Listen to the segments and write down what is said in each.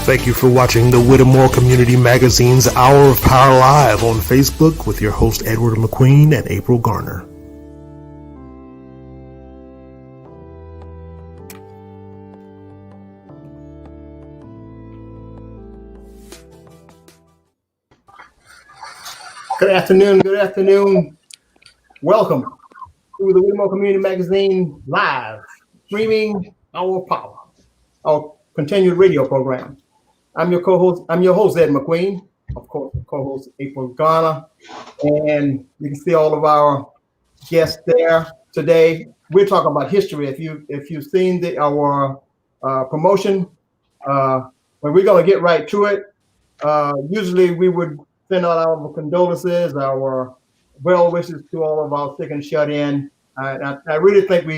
Thank you for watching the Whittemore Community Magazine's Hour of Power Live on Facebook with your host Edward McQueen and April Garner. Good afternoon. Welcome to the Whittemore Community Magazine Live, streaming Hour of Power, our continued radio program. I'm your host, Ed McQueen, of course, co-host April Garner, and you can see all of our guests there today. We're talking about history. If you've seen our promotion, but we're going to get right to it. Usually we would send out our condolences, our well wishes to all of our sick and shut in. I really think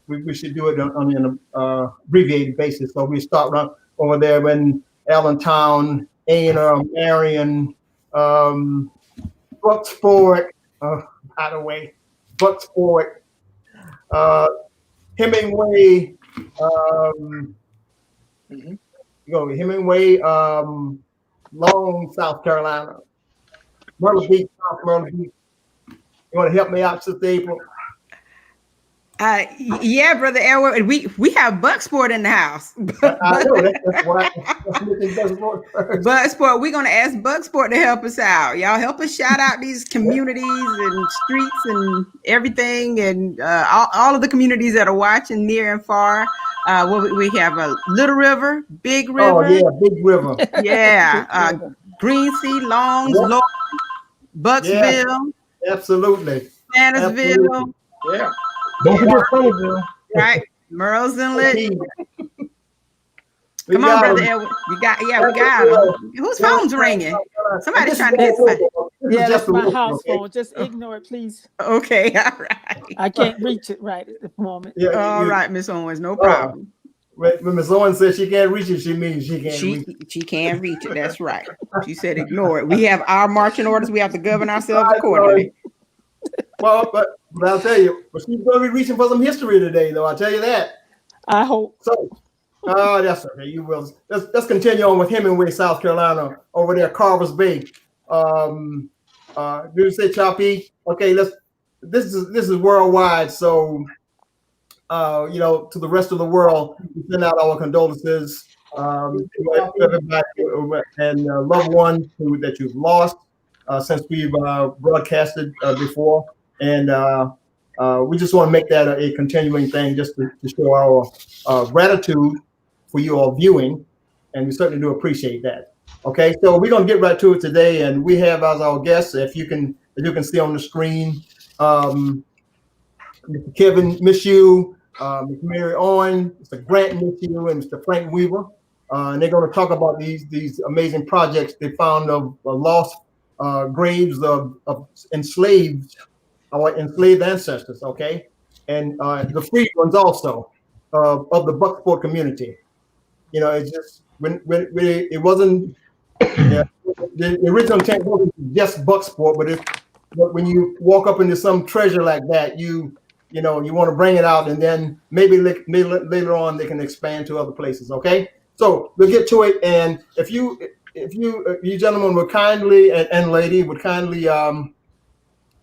we should do it on an abbreviated basis. So we start right over there in Allentown, Ana, Marion, Bucksport, by the way, Bucksport, Hemingway, Hemingway, Long, South Carolina, Myrtle Beach, South Myrtle Beach. You want to help me out, Sister April? Yeah, Brother Edward, we have Bucksport in the house. I know that's why. Bucksport, we're gonna ask Bucksport to help us out. Y'all help us shout out these communities and streets and everything, and all of the communities that are watching near and far. We have a Little River, Big River. Oh yeah, Big River. Yeah, Green Sea, Longs, Yep. Logan, Bucksville. Yeah, absolutely. Sandersville. Yeah. Don't forget Somerville. Right, Merle's Inlet. Come on, Brother Edward. We got him. Whose phone's ringing? Somebody's trying to get somebody. Yeah, that's my house phone. Just ignore it, please. Okay, all right. I can't reach it right at the moment. Yeah, all right, Miss Owens, no problem. When Miss Owens says she can't reach it, she means she can't reach it. She can't reach it. That's right. She said ignore it. We have our marching orders. We have to govern ourselves accordingly. Well, but I'll tell you, but she's going to be reaching for some history today, though. I'll tell you that. I hope. So, that's okay. You will. Let's continue on with Hemingway, South Carolina, over there, Carver's Bay. Do you say Choppy? Okay, this is worldwide, so to the rest of the world, we send out our condolences to everybody and loved ones that you've lost since we've broadcasted before. And we just want to make that a continuing thing, just to show our gratitude for you all viewing, and we certainly do appreciate that. Okay, so we're going to get right to it today, and we have as our guests, if you can see on the screen, Mr. Kevin Mishoe, Ms. Mary Owens, Mr. Grant Mishoe, and Mr. Frank Weaver, and they're going to talk about these amazing projects they found of lost graves of our enslaved ancestors, okay, and the freed ones also of the Bucksport community. It's just when it wasn't the original intent wasn't just Bucksport, but when you walk up into some treasure like that, you want to bring it out, and then maybe later on they can expand to other places. Okay, so we'll get to it, and if you gentlemen would kindly and lady would kindly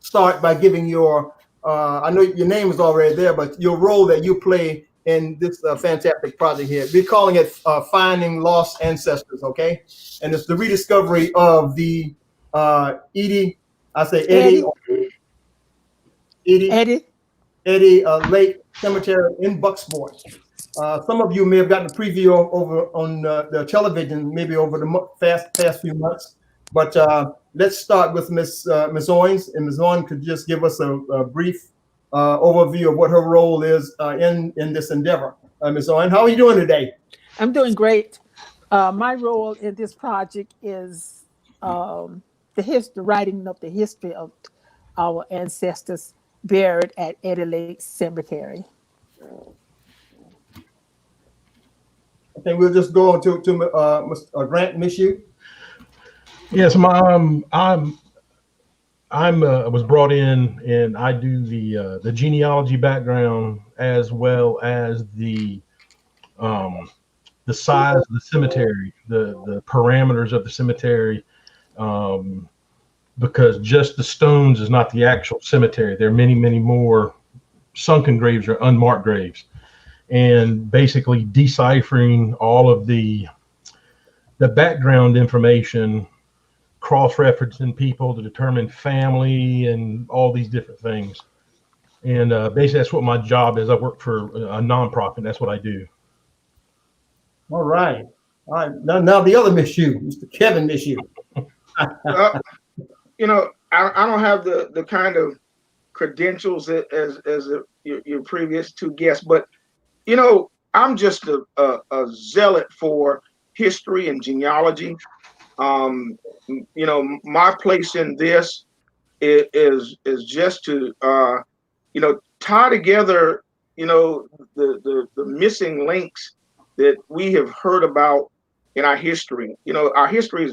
start by giving your I know your name is already there, but your role that you play in this fantastic project here. We're calling it Finding Lost Ancestors, okay? And it's the rediscovery of the Eddy Lake Cemetery in Bucksport. Some of you may have gotten a preview over on the television, maybe over the past few months. But let's start with Miss Owens, and Ms. Owens could just give us a brief overview of what her role is in this endeavor. Ms. Owens, how are you doing today? I'm doing great. My role in this project is writing up the history of our ancestors buried at Eddy Lake Cemetery. I think we'll just go on to Mr. Grant Mishoe. Yes, I was brought in, and I do the genealogy background as well as the the size of the cemetery, the parameters of the cemetery, because just the stones is not the actual cemetery. There are many, many more sunken graves or unmarked graves, and basically deciphering all of the background information, cross-referencing people to determine family and all these different things. And basically that's what my job is. I work for a nonprofit. That's what I do. All right. Now the other Mishoe, Mr. Kevin Mishoe. You know, I don't have the kind of credentials as your previous two guests, but you know, I'm just a zealot for history and genealogy. You know, my place in this is just to you know, tie together, you know, the missing links that we have heard about in our history. You know, our history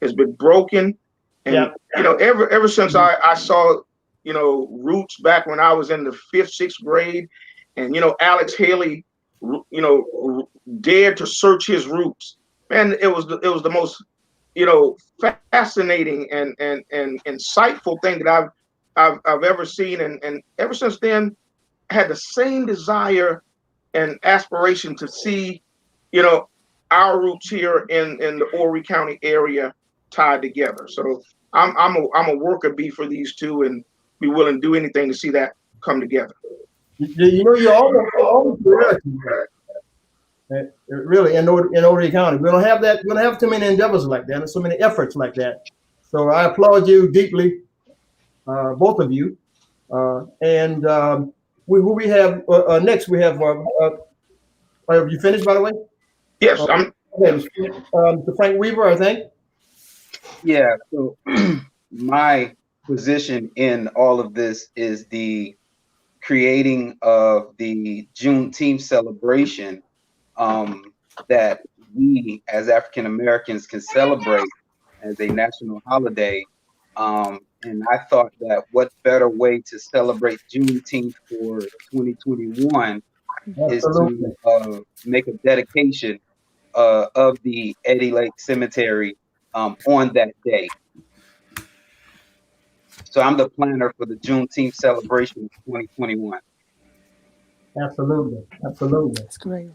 has been broken, and you know, ever since I saw, you know, roots back when I was in the 5th, 6th grade, and you know, Alex Haley, you know, dared to search his roots. Man, it was the most, you know, fascinating and insightful thing that I've ever seen, and ever since then, I had the same desire and aspiration to see, you know, our roots here in the Horry County area tied together. So I'm a worker bee for these two, and be willing to do anything to see that come together. You know, you're almost really in Horry County. We don't have that. We don't have too many endeavors like that, and so many efforts like that. So I applaud you deeply, both of you. And who we have next? We have. Have you finished, by the way? Yes, I'm. Mr. Frank Weaver, I think. Yeah. So my position in all of this is the creating of the Juneteenth celebration that we as African Americans can celebrate as a national holiday. And I thought that what better way to celebrate Juneteenth for 2021 is to make a dedication of the Eddy Lake Cemetery on that day. So I'm the planner for the Juneteenth celebration of 2021. Absolutely. That's great.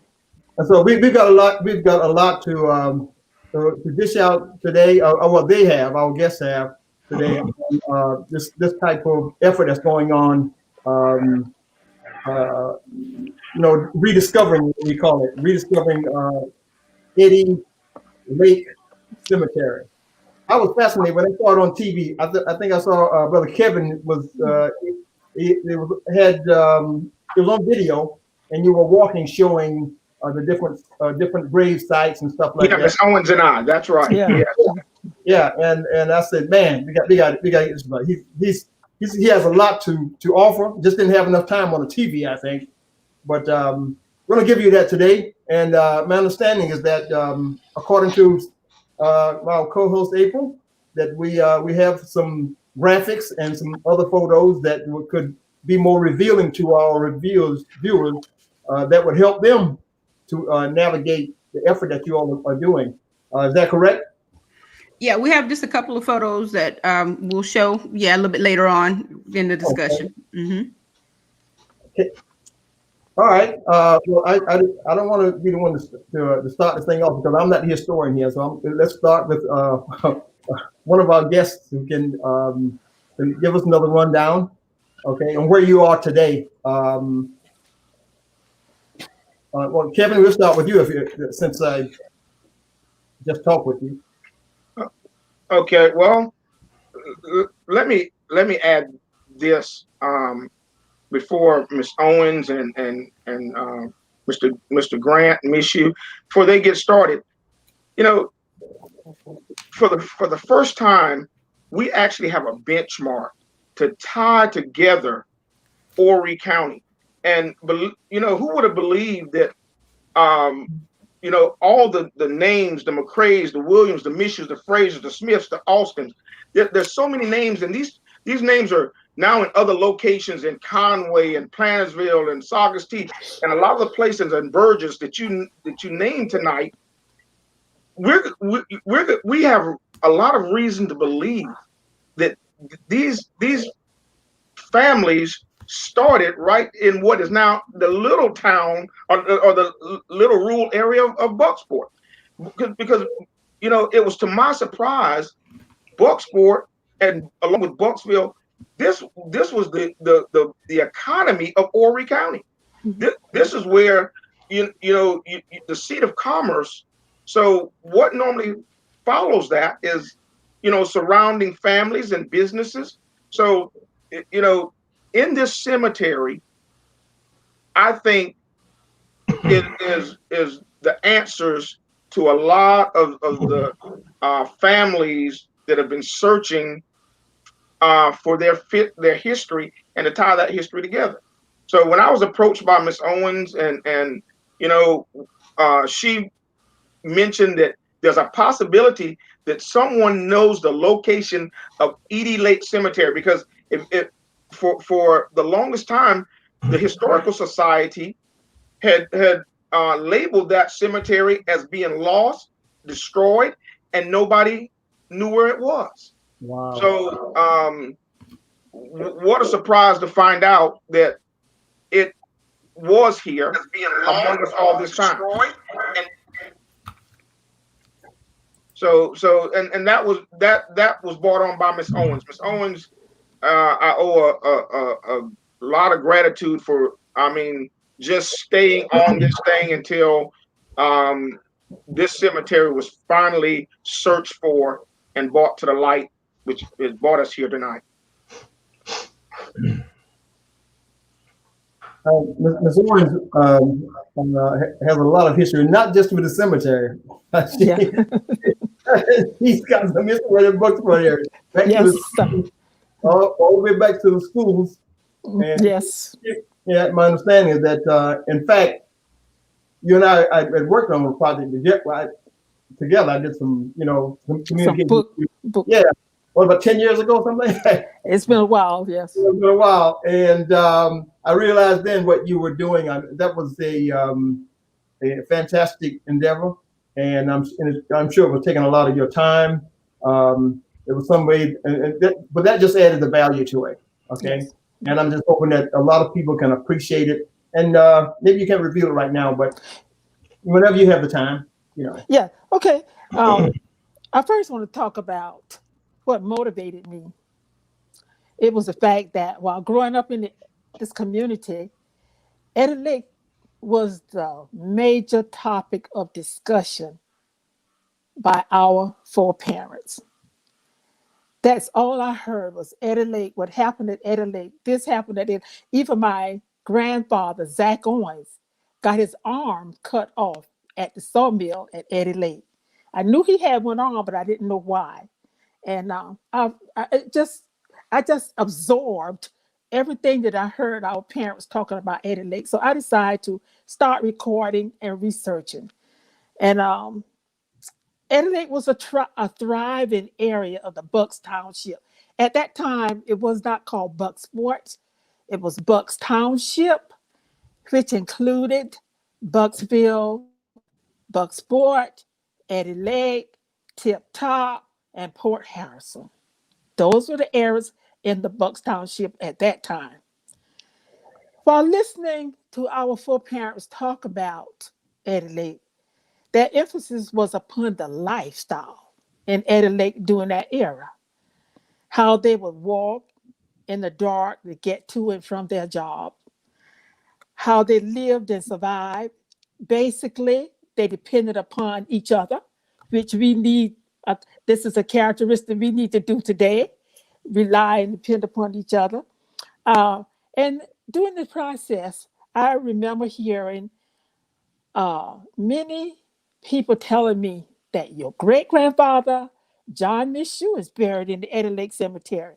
And so we've got a lot to dish out today. Or what they have, our guests have today. This type of effort that's going on. You know, rediscovering, we call it rediscovering Eddy Lake Cemetery. I was fascinated when I saw it on TV. I think I saw Brother Kevin was it was on video, and you were walking, showing the different grave sites and stuff like that. Yeah, Miss Owens and I. That's right. Yeah. And I said, man, we got to get this guy. He has a lot to offer. Just didn't have enough time on the TV, I think. But we're gonna give you that today. And my understanding is that according to our co-host April, that we have some graphics and some other photos that could be more revealing to our viewers that would help them to navigate the effort that you all are doing. Is that correct? Yeah, we have just a couple of photos that we'll show. Yeah, a little bit later on in the discussion. Okay. Mm-hmm. Okay. All right. Well, I don't want to be the one to start this thing off because I'm not the historian here. So let's start with one of our guests who can give us another rundown. Okay, and where you are today. Well, Kevin, we'll start with you since I just talked with you. Okay. Well, let me add this before Ms. Owens and Mr. Grant and Mishoe, before they get started. You know, for the first time, we actually have a benchmark to tie together Horry County. And, you know, who would have believed that, you know, all the names, the McCraes, the Williams, the Mishoes, the Frasers, the Smiths, the Austins, there's so many names, and these names are now in other locations in Conway and Plantersville and Saugus T and a lot of the places in Burgess that you named tonight, we have a lot of reason to believe that these families started right in what is now the little town or the little rural area of Bucksport, because it was to my surprise, Bucksport and along with Bucksville, this was the economy of Horry County. This is where the seat of commerce. So what normally follows that is surrounding families and businesses. So in this cemetery, I think it is the answers to a lot of the families that have been searching for their history and to tie that history together. So when I was approached by Miss Owens and she mentioned that there's a possibility that someone knows the location of Eddy Lake Cemetery, because if for the longest time, the Historical Society had labeled that cemetery as being lost, destroyed, and nobody knew where it was. Wow. So what a surprise to find out that it was here among us all this time. So that was brought on by Miss Owens. Miss Owens, I owe a lot of gratitude for, just staying on this thing until this cemetery was finally searched for and brought to the light, which has brought us here tonight. Ms. Owens has a lot of history, not just with the cemetery. He's got some history with the Bucksport area. All the way back to the schools. And yes. Yeah, my understanding is that, in fact, you and I had worked on a project together. I did some communication. Book. Yeah. What, about 10 years ago, something like that? It's been a while, yes. It's been a while. And I realized then what you were doing. That was a fantastic endeavor. And I'm sure it was taking a lot of your time. It was some way, but that just added the value to it. Okay. Yes. And I'm just hoping that a lot of people can appreciate it. And maybe you can't reveal it right now, but whenever you have the time, Yeah. Okay. I first want to talk about what motivated me. It was the fact that while growing up in this community, Eddy Lake was the major topic of discussion by our foreparents. That's all I heard was Eddy Lake, what happened at Eddy Lake, this happened at it. Even my grandfather, Zach Owens, got his arm cut off at the sawmill at Eddy Lake. I knew he had one arm, but I didn't know why. And I just absorbed everything that I heard our parents talking about Eddy Lake. So I decided to start recording and researching. And Eddy Lake was a thriving area of the Bucks Township. At that time, it was not called Bucksport. It was Bucks Township, which included Bucksville, Bucksport, Eddy Lake, Tip Top, and Port Harrison. Those were the areas in the Bucks Township at that time. While listening to our foreparents talk about Eddy Lake, their emphasis was upon the lifestyle in Eddy Lake during that era. How they would walk in the dark to get to and from their job. How they lived and survived. Basically, they depended upon each other, which we need. This is a characteristic we need to do today, rely and depend upon each other. And during the process, I remember hearing many people telling me that your great-grandfather, John Mishoe, is buried in the Eddy Lake Cemetery.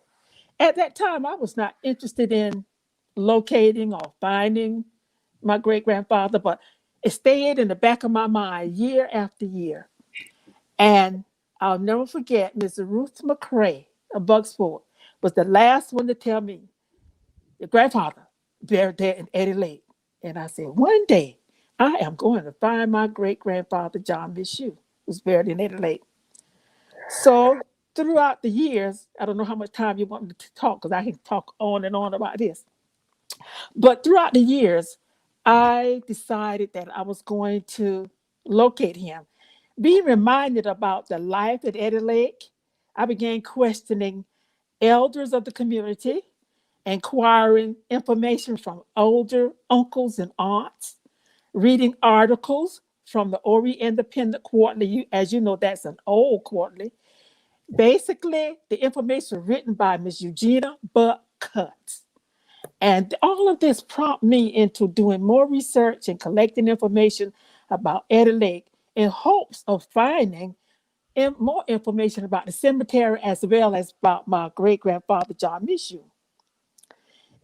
At that time, I was not interested in locating or finding my great-grandfather, but it stayed in the back of my mind year after year. And I'll never forget Ms. Ruth McCrae of Bucksport was the last one to tell me your grandfather buried there in Eddy Lake. And I said, one day I am going to find my great grandfather, John Mishoe, who's buried in Eddy Lake. So throughout the years, I don't know how much time you want me to talk because I can talk on and on about this. But throughout the years, I decided that I was going to locate him. Being reminded about the life at Eddy Lake, I began questioning elders of the community, inquiring information from older uncles and aunts, reading articles from the Ori Independent Quarterly. As you know, that's an old quarterly. Basically, the information written by Ms. Eugenia Buckcuts. And all of this prompted me into doing more research and collecting information about Eddy Lake in hopes of finding more information about the cemetery as well as about my great-grandfather, John Mishoe.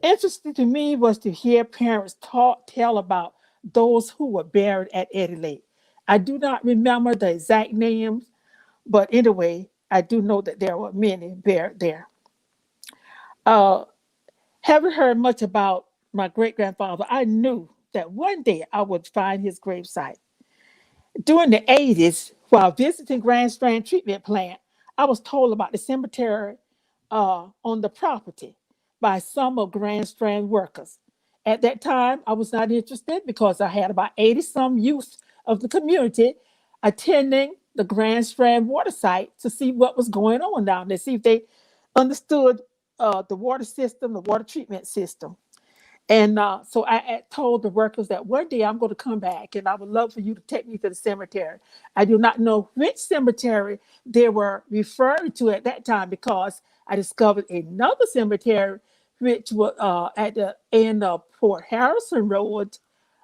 Interesting to me was to hear parents tell about those who were buried at Eddy Lake. I do not remember the exact names, but anyway, I do know that there were many buried there. Haven't heard much about my great-grandfather. I knew that one day I would find his gravesite. During the 80s, while visiting Grand Strand Treatment Plant, I was told about the cemetery on the property by some of Grand Strand workers. At that time, I was not interested because I had about 80-some youth of the community attending the Grand Strand water site to see what was going on down there, see if they understood the water system, the water treatment system. And so I told the workers that one day I'm going to come back and I would love for you to take me to the cemetery. I do not know which cemetery they were referring to at that time because I discovered another cemetery which was at the end of Port Harrison Road.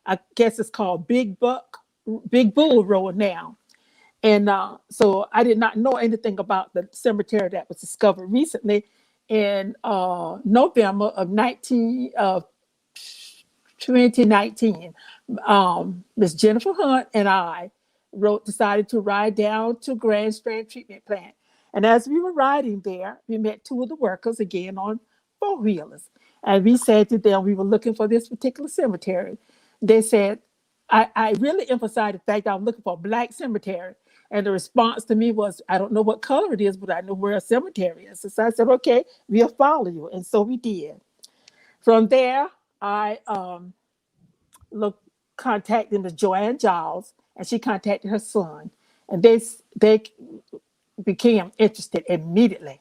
I guess it's called Big Bull Road now. And so I did not know anything about the cemetery that was discovered recently in November of 2019. Miss Jennifer Hunt and I decided to ride down to Grand Strand Treatment Plant. And as we were riding there, we met two of the workers again on four-wheelers. And we said to them, we were looking for this particular cemetery. They said, I really emphasized the fact that I was looking for a black cemetery. And the response to me was, I don't know what color it is, but I know where a cemetery is. So I said, okay, we'll follow you. And so we did. From there, I contacted Ms. Joanne Giles, and she contacted her son. And they became interested immediately.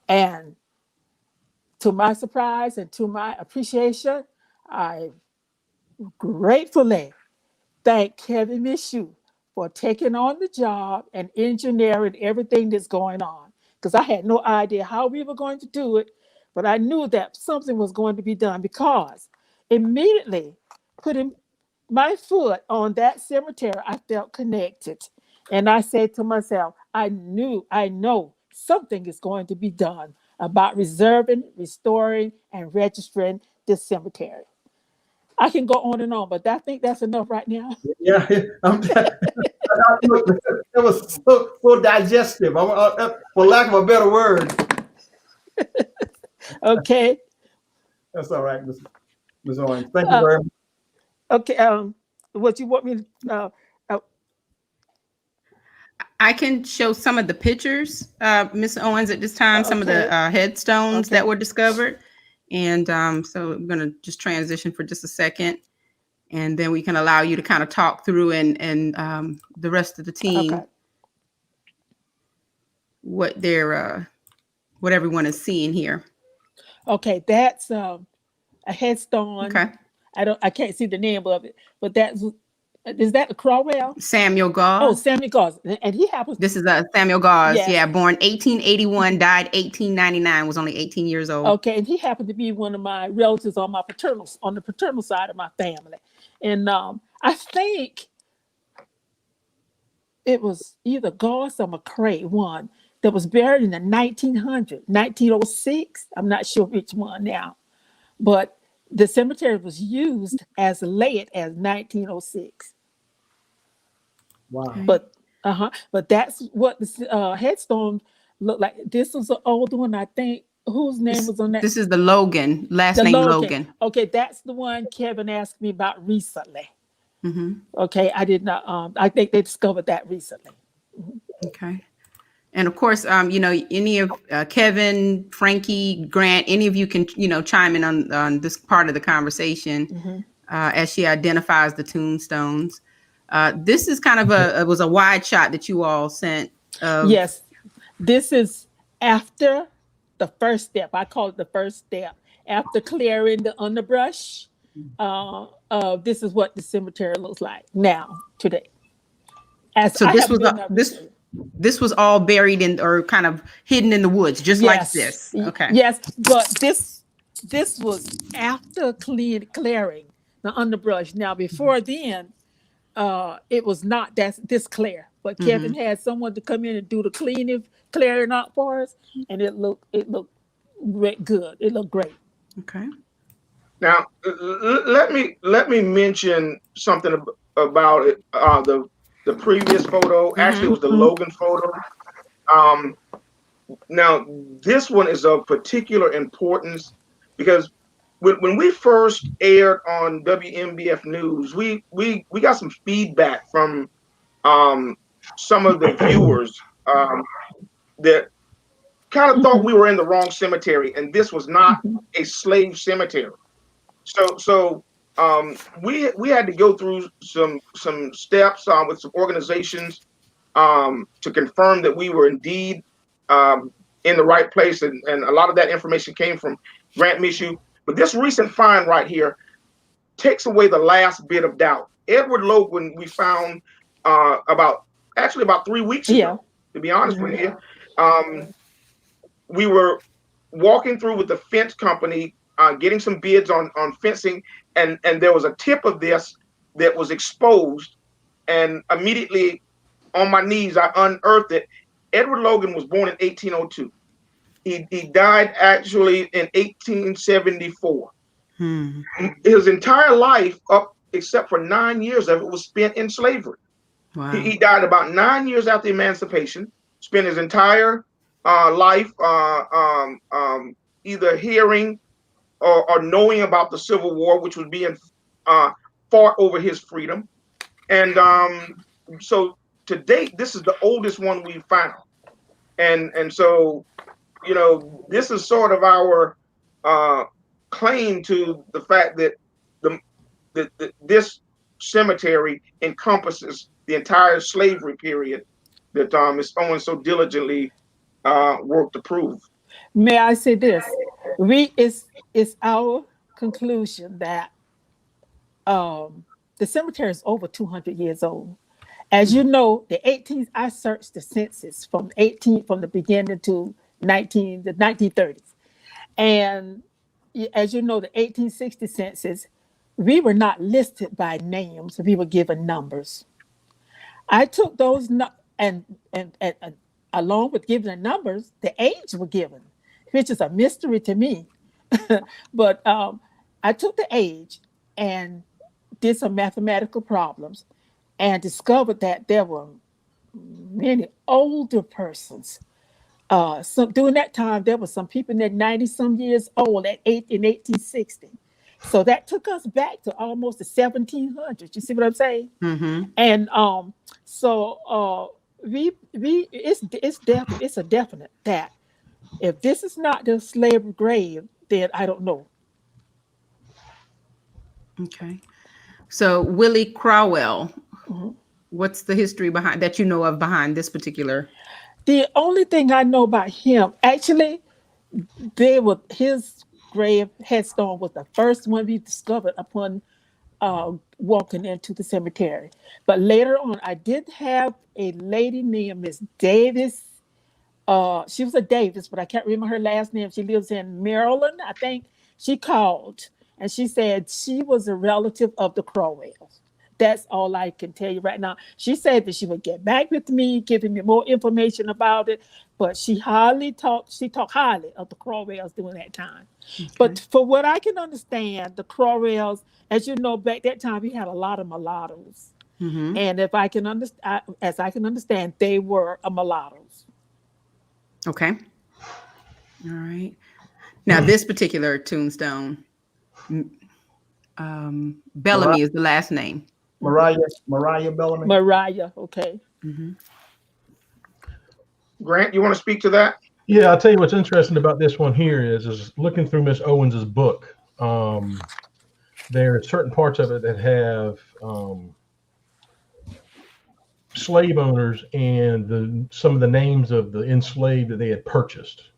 And to my surprise and to my appreciation, I gratefully thank Kevin Mishoe for taking on the job and engineering everything that's going on. Because I had no idea how we were going to do it, but I knew that something was going to be done because immediately putting my foot on that cemetery, I felt connected. And I said to myself, I know something is going to be done about reserving, restoring, and registering this cemetery. I can go on and on, but I think that's enough right now. Yeah, it was so digestive, for lack of a better word. Okay. That's all right, Ms. Owens. Thank you very much. Okay. What you want me to? I can show some of the pictures, Ms. Owens, at this time, some of the headstones that were discovered. And so I'm going to just transition for just a second. And then we can allow you to kind of talk through and the rest of the team what everyone is seeing here. Okay, that's a headstone. Okay. I can't see the name of it, but is that the Crowell? Samuel Gauss. Oh, Samuel Gauss. And he happens. This is Samuel Gauss. Yes. Yeah, born 1881, died 1899, was only 18 years old. Okay, and he happened to be one of my relatives on the paternal side of my family. And I think it was either Gauss or McCrae, one that was buried in the 1906. I'm not sure which one now, but the cemetery was used as late as 1906. Wow. But that's what the headstone looked like. This was an older one, I think. whose name was on that? This is the Logan, last The name Logan. Logan. Okay, that's the one Kevin asked me about recently. Mm-hmm. Okay, I did not. I think they discovered that recently. Okay. And of course, any of Kevin, Frankie, Grant, any of you can, chime in on this part of the conversation as she identifies the tombstones. This is kind of it was a wide shot that you all sent. Yes, this is after the first step. I call it the first step. After clearing the underbrush, this is what the cemetery looks like now, today. So this was all buried in or kind of hidden in the woods, just like this. Okay. Yes, but this was after clearing the underbrush. Now, before then, it was not this clear. But Kevin had someone to come in and do the clearing out for us, and it looked good. It looked great. Okay. Now, let me mention something about it. The previous photo, actually, it was the Logan photo. Now, this one is of particular importance because when we first aired on WMBF News, we got some feedback from some of the viewers that kind of thought we were in the wrong cemetery, and this was not a slave cemetery. So we had to go through some steps with some organizations to confirm that we were indeed in the right place, and a lot of that information came from Grant Mishoe. But this recent find right here takes away the last bit of doubt. Edward Logan we found about 3 weeks ago, to be honest with you. We were walking through with the fence company, getting some bids on fencing, and there was a tip of this that was exposed, and immediately on my knees I unearthed it. Edward Logan was born in 1802. He died actually in 1874. His entire life, up except for 9 years of it, was spent in slavery. Wow. He died about 9 years after emancipation. Spent his entire life either hearing or knowing about the Civil War, which was being fought over his freedom. And so to date, this is the oldest one we've found. And so, this is sort of our claim to the fact that this cemetery encompasses the entire slavery period that Ms. Owens so diligently worked to prove. May I say this? It's our conclusion that the cemetery is over 200 years old. As you know, I searched the census from the beginning to the 1930s. And as you know, the 1860 census, we were not listed by names. We were given numbers. I took those and along with giving the numbers, the age were given, which is a mystery to me. But I took the age and did some mathematical problems and discovered that there were many older persons. So during that time, there were some people in their 90-some years old in 1860. So that took us back to almost the 1700s. You see what I'm saying? And so it's a definite that if this is not the slave grave, then I don't know. Okay. So Willie Crowell, what's the history behind that you know of behind this particular? The only thing I know about him, actually, his grave headstone was the first one we discovered upon walking into the cemetery. But later on, I did have a lady named Miss Davis. She was a Davis, but I can't remember her last name. She lives in Maryland, I think. She called and she said she was a relative of the Crowells. That's all I can tell you right now. She said that she would get back with me, giving me more information about it, but she talked highly of the Crowells during that time. Okay. But for what I can understand, the Crowells, as you know, back that time, we had a lot of mulattoes. And as I can understand, they were mulattoes. Okay. All right. Now, this particular tombstone, Bellamy is the last name. Mariah Bellamy. Mariah, okay. Mm-hmm. Grant, you want to speak to that? Yeah, I'll tell you what's interesting about this one here is looking through Miss Owens's book. There are certain parts of it that have slave owners and some of the names of the enslaved that they had purchased.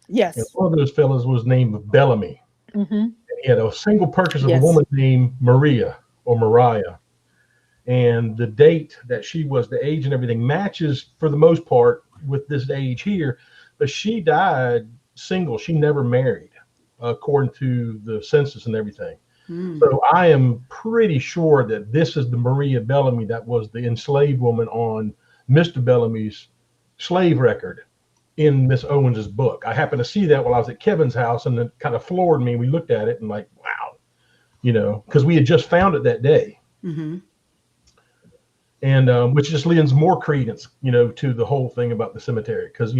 Yes. And one of those fellas was named Bellamy. Mm-hmm. And he had a single purchase of Yes. a woman named Maria or Mariah. And the date that she was, the age and everything matches for the most part with this age here. But she died single. She never married, according to the census and everything. So I am pretty sure that this is the Maria Bellamy that was the enslaved woman on Mr. Bellamy's slave record in Miss Owens's book. I happened to see that while I was at Kevin's house, and it kind of floored me. We looked at it and like, wow, because we had just found it that day. Mm-hmm. And which just lends more credence, to the whole thing about the cemetery. Because,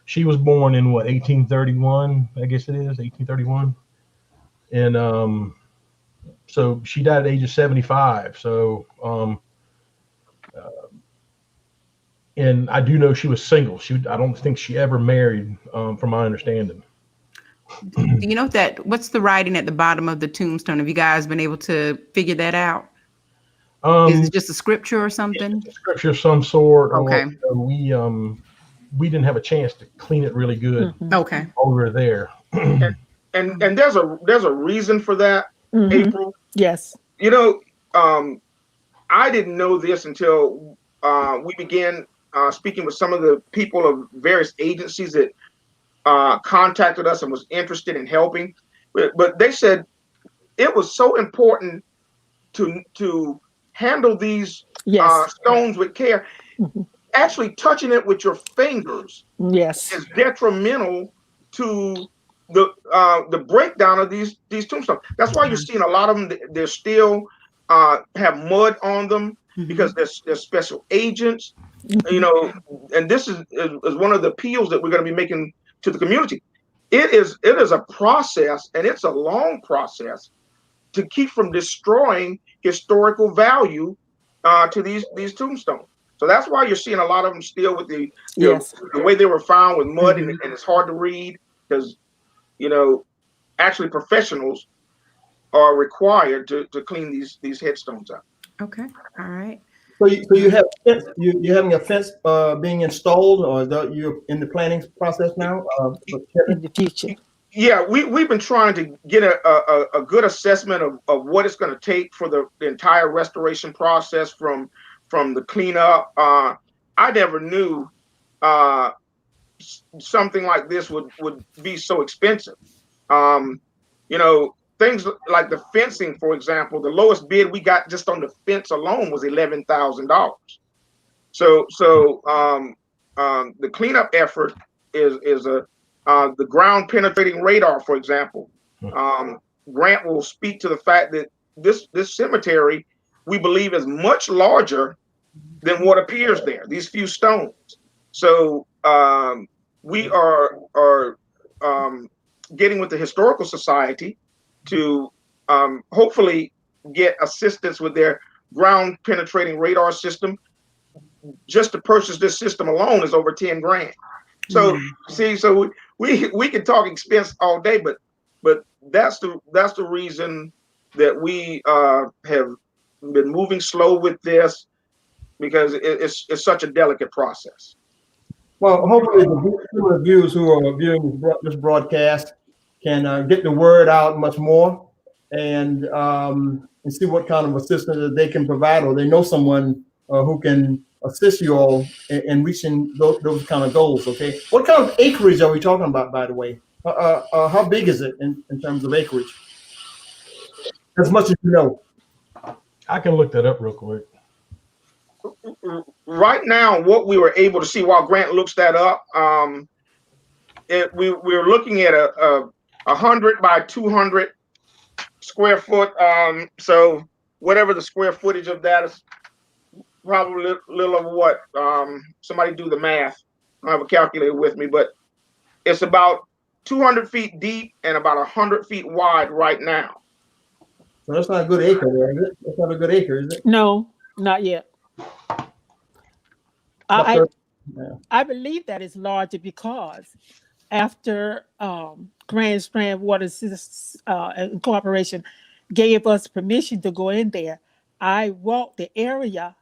she was born in 1831, I guess it is, 1831. And so she died at the age of 75. So, and I do know she was single. I don't think she ever married, from my understanding. Do you know what's the writing at the bottom of the tombstone? Have you guys been able to figure that out? Is it just a scripture or something? Scripture of some sort. Okay. Or, we didn't have a chance to clean it really good. Mm-hmm. Okay. While we were there. And there's a reason for that, Mm-hmm. April. Yes. I didn't know this until we began speaking with some of the people of various agencies that contacted us and was interested in helping. But they said it was so important to handle these Yes. stones with care. Mm-hmm. Actually touching it with your fingers Yes. is detrimental to the breakdown of these tombstones. That's why you're seeing a lot of them. They're still have mud on them because they're special agents. And this is one of the appeals that we're going to be making to the community. It is a process, and it's a long process to keep from destroying historical value to these tombstones. So that's why you're seeing a lot of them still with the way they were found with mud, and it's hard to read because actually professionals are required to clean these headstones up. Okay. All right. So you have you having a fence being installed, or you're in the planning process now? In the future. Yeah, we've been trying to get a good assessment of what it's going to take for the entire restoration process from the cleanup. I never knew something like this would be so expensive. Things like the fencing, for example, the lowest bid we got just on the fence alone was $11,000. So the cleanup effort is the ground penetrating radar, for example. Grant will speak to the fact that this cemetery, we believe, is much larger than what appears there, these few stones. So we are getting with the Historical Society to hopefully get assistance with their ground penetrating radar system. Just to purchase this system alone is over 10 grand. So so we can talk expense all day, but that's the reason that we have been moving slow with this, because it's such a delicate process. Well, hopefully the viewers who are viewing this broadcast can get the word out much more, and see what kind of assistance that they can provide, or they know someone who can assist you all in reaching those kind of goals. Okay, what kind of acreage are we talking about, by the way? How big is it in terms of acreage? As much as you know. I can look that up real quick. Right now, what we were able to see while Grant looks that up, we're looking at a 100 by 200 square foot. So whatever the square footage of that is, probably a little over what? Somebody do the math. I don't have a calculator with me, but it's about 200 feet deep and about 100 feet wide right now. So that's not a good acre there, is it? That's not a good acre, is it? No, not yet. About I 30. Yeah. I believe that is larger because after Grand Strand Water Incorporation gave us permission to go in there, I walked the area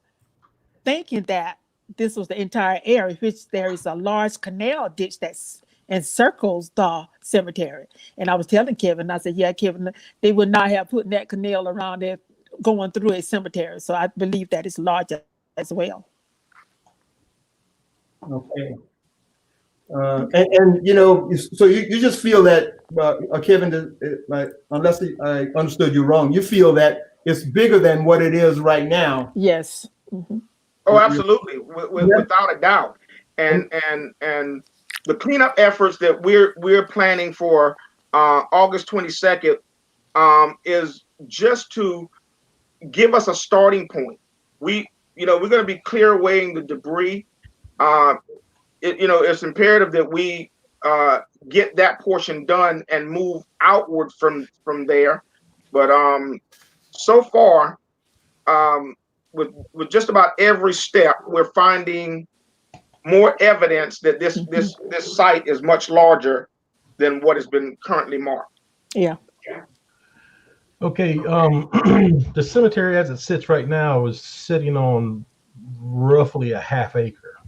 thinking that this was the entire area, which there is a large canal ditch that's encircles the cemetery. And I was telling Kevin, I said, yeah, Kevin, they would not have put that canal around there going through a cemetery. So I believe that it's larger as well. Okay. And you know, so you just feel that, Kevin, like, unless I understood you wrong, you feel that it's bigger than what it is right now. Yes. Mm-hmm. Oh, absolutely, without a doubt. And the cleanup efforts that we're planning for August 22nd is just to give us a starting point. We're going to be clear awaying the debris. It's imperative that we get that portion done and move outward from there. But so far, with just about every step, we're finding more evidence that this site is much larger than what has been currently marked. Yeah. Okay. The cemetery as it sits right now is sitting on roughly a half acre,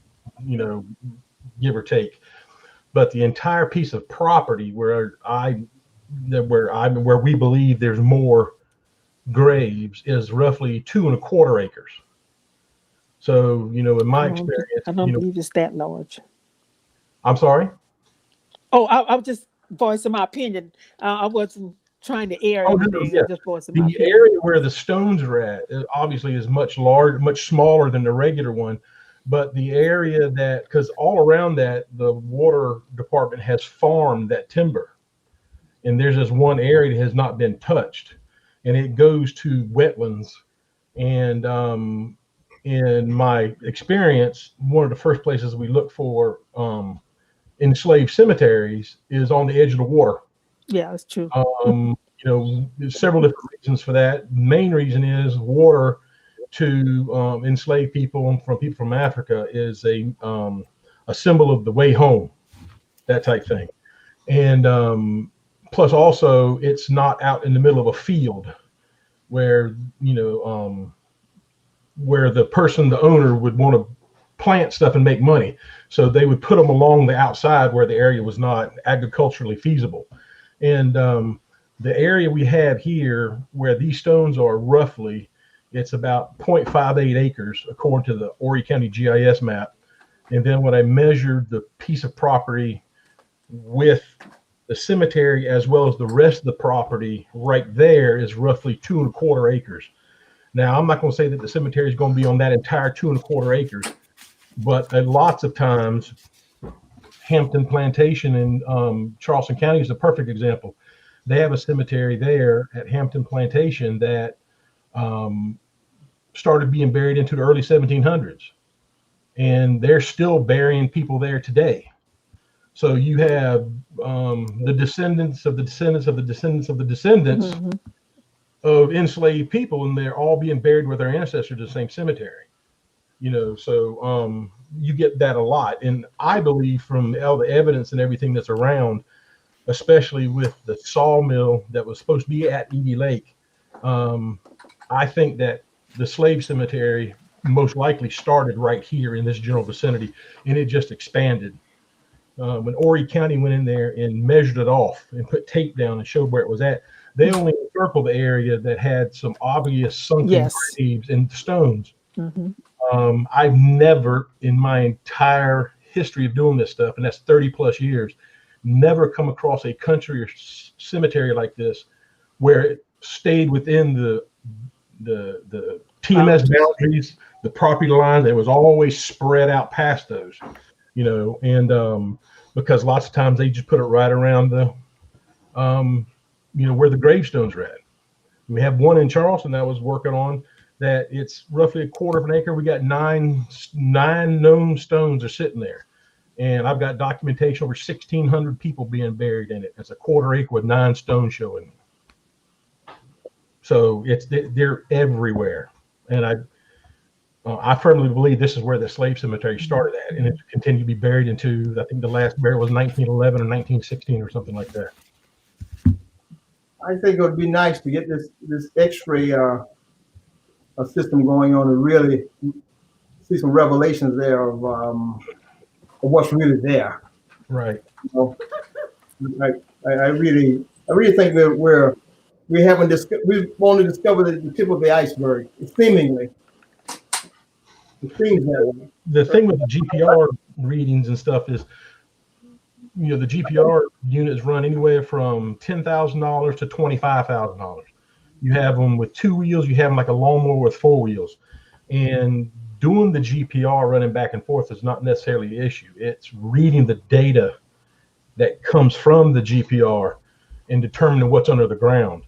give or take. But the entire piece of property where we believe there's more graves is roughly 2.25 acres. So, in my experience, I don't believe it's that large. I'm sorry? Oh, I was just voicing my opinion. I wasn't trying to air anything. Yeah. Just voicing my opinion. The area where the stones are at obviously is much smaller than the regular one. But the area because all around that, the water department has farmed that timber. And there's this one area that has not been touched. And it goes to wetlands. And in my experience, one of the first places we look for enslaved cemeteries is on the edge of the water. Yeah, that's true. There's several different reasons for that. Main reason is water to enslaved people from Africa is a symbol of the way home, that type thing. And plus also it's not out in the middle of a field where, where the owner would want to plant stuff and make money. So they would put them along the outside where the area was not agriculturally feasible. And the area we have here where these stones are roughly, it's about 0.58 acres according to the Horry County GIS map. And then when I measured the piece of property with the cemetery as well as the rest of the property right there is roughly 2.25 acres. Now, I'm not going to say that the cemetery is going to be on that entire 2.25 acres, but lots of times, Hampton Plantation in Charleston County is a perfect example. They have a cemetery there at Hampton Plantation that started being buried into the early 1700s. And they're still burying people there today. So you have the descendants of the descendants of the descendants of the descendants Mm-hmm. of enslaved people, and they're all being buried with their ancestors in the same cemetery. So you get that a lot. And I believe from all the evidence and everything that's around, especially with the sawmill that was supposed to be at Eddy Lake, I think that the slave cemetery most likely started right here in this general vicinity, and it just expanded. When Horry County went in there and measured it off and put tape down and showed where it was at, they only encircled the area that had some obvious sunken graves and stones. Mm-hmm. I've never in my entire history of doing this stuff, and that's 30 plus years, never come across a country or cemetery like this where it stayed within the TMS boundaries, the property lines. It was always spread out past those, and because lots of times they just put it right around the, where the gravestones are at. We have one in Charleston that I was working on that it's roughly 1/4 acre. We got nine known stones are sitting there. And I've got documentation over 1,600 people being buried in it. It's a quarter acre with 9 stones showing. So they're everywhere. And I firmly believe this is where the slave cemetery started at, and it continued to be buried into, I think the last burial was 1911 or 1916 or something like that. I think it would be nice to get this X-ray system going on and really see some revelations there of what's really there. Right. You know, I really think that we've only discovered the tip of the iceberg, seemingly. It seems that way. The thing with the GPR readings and stuff is, the GPR units run anywhere from $10,000 to $25,000. You have them with 2 wheels, you have them like a lawnmower with 4 wheels. And doing the GPR running back and forth is not necessarily the issue. It's reading the data that comes from the GPR and determining what's under the ground.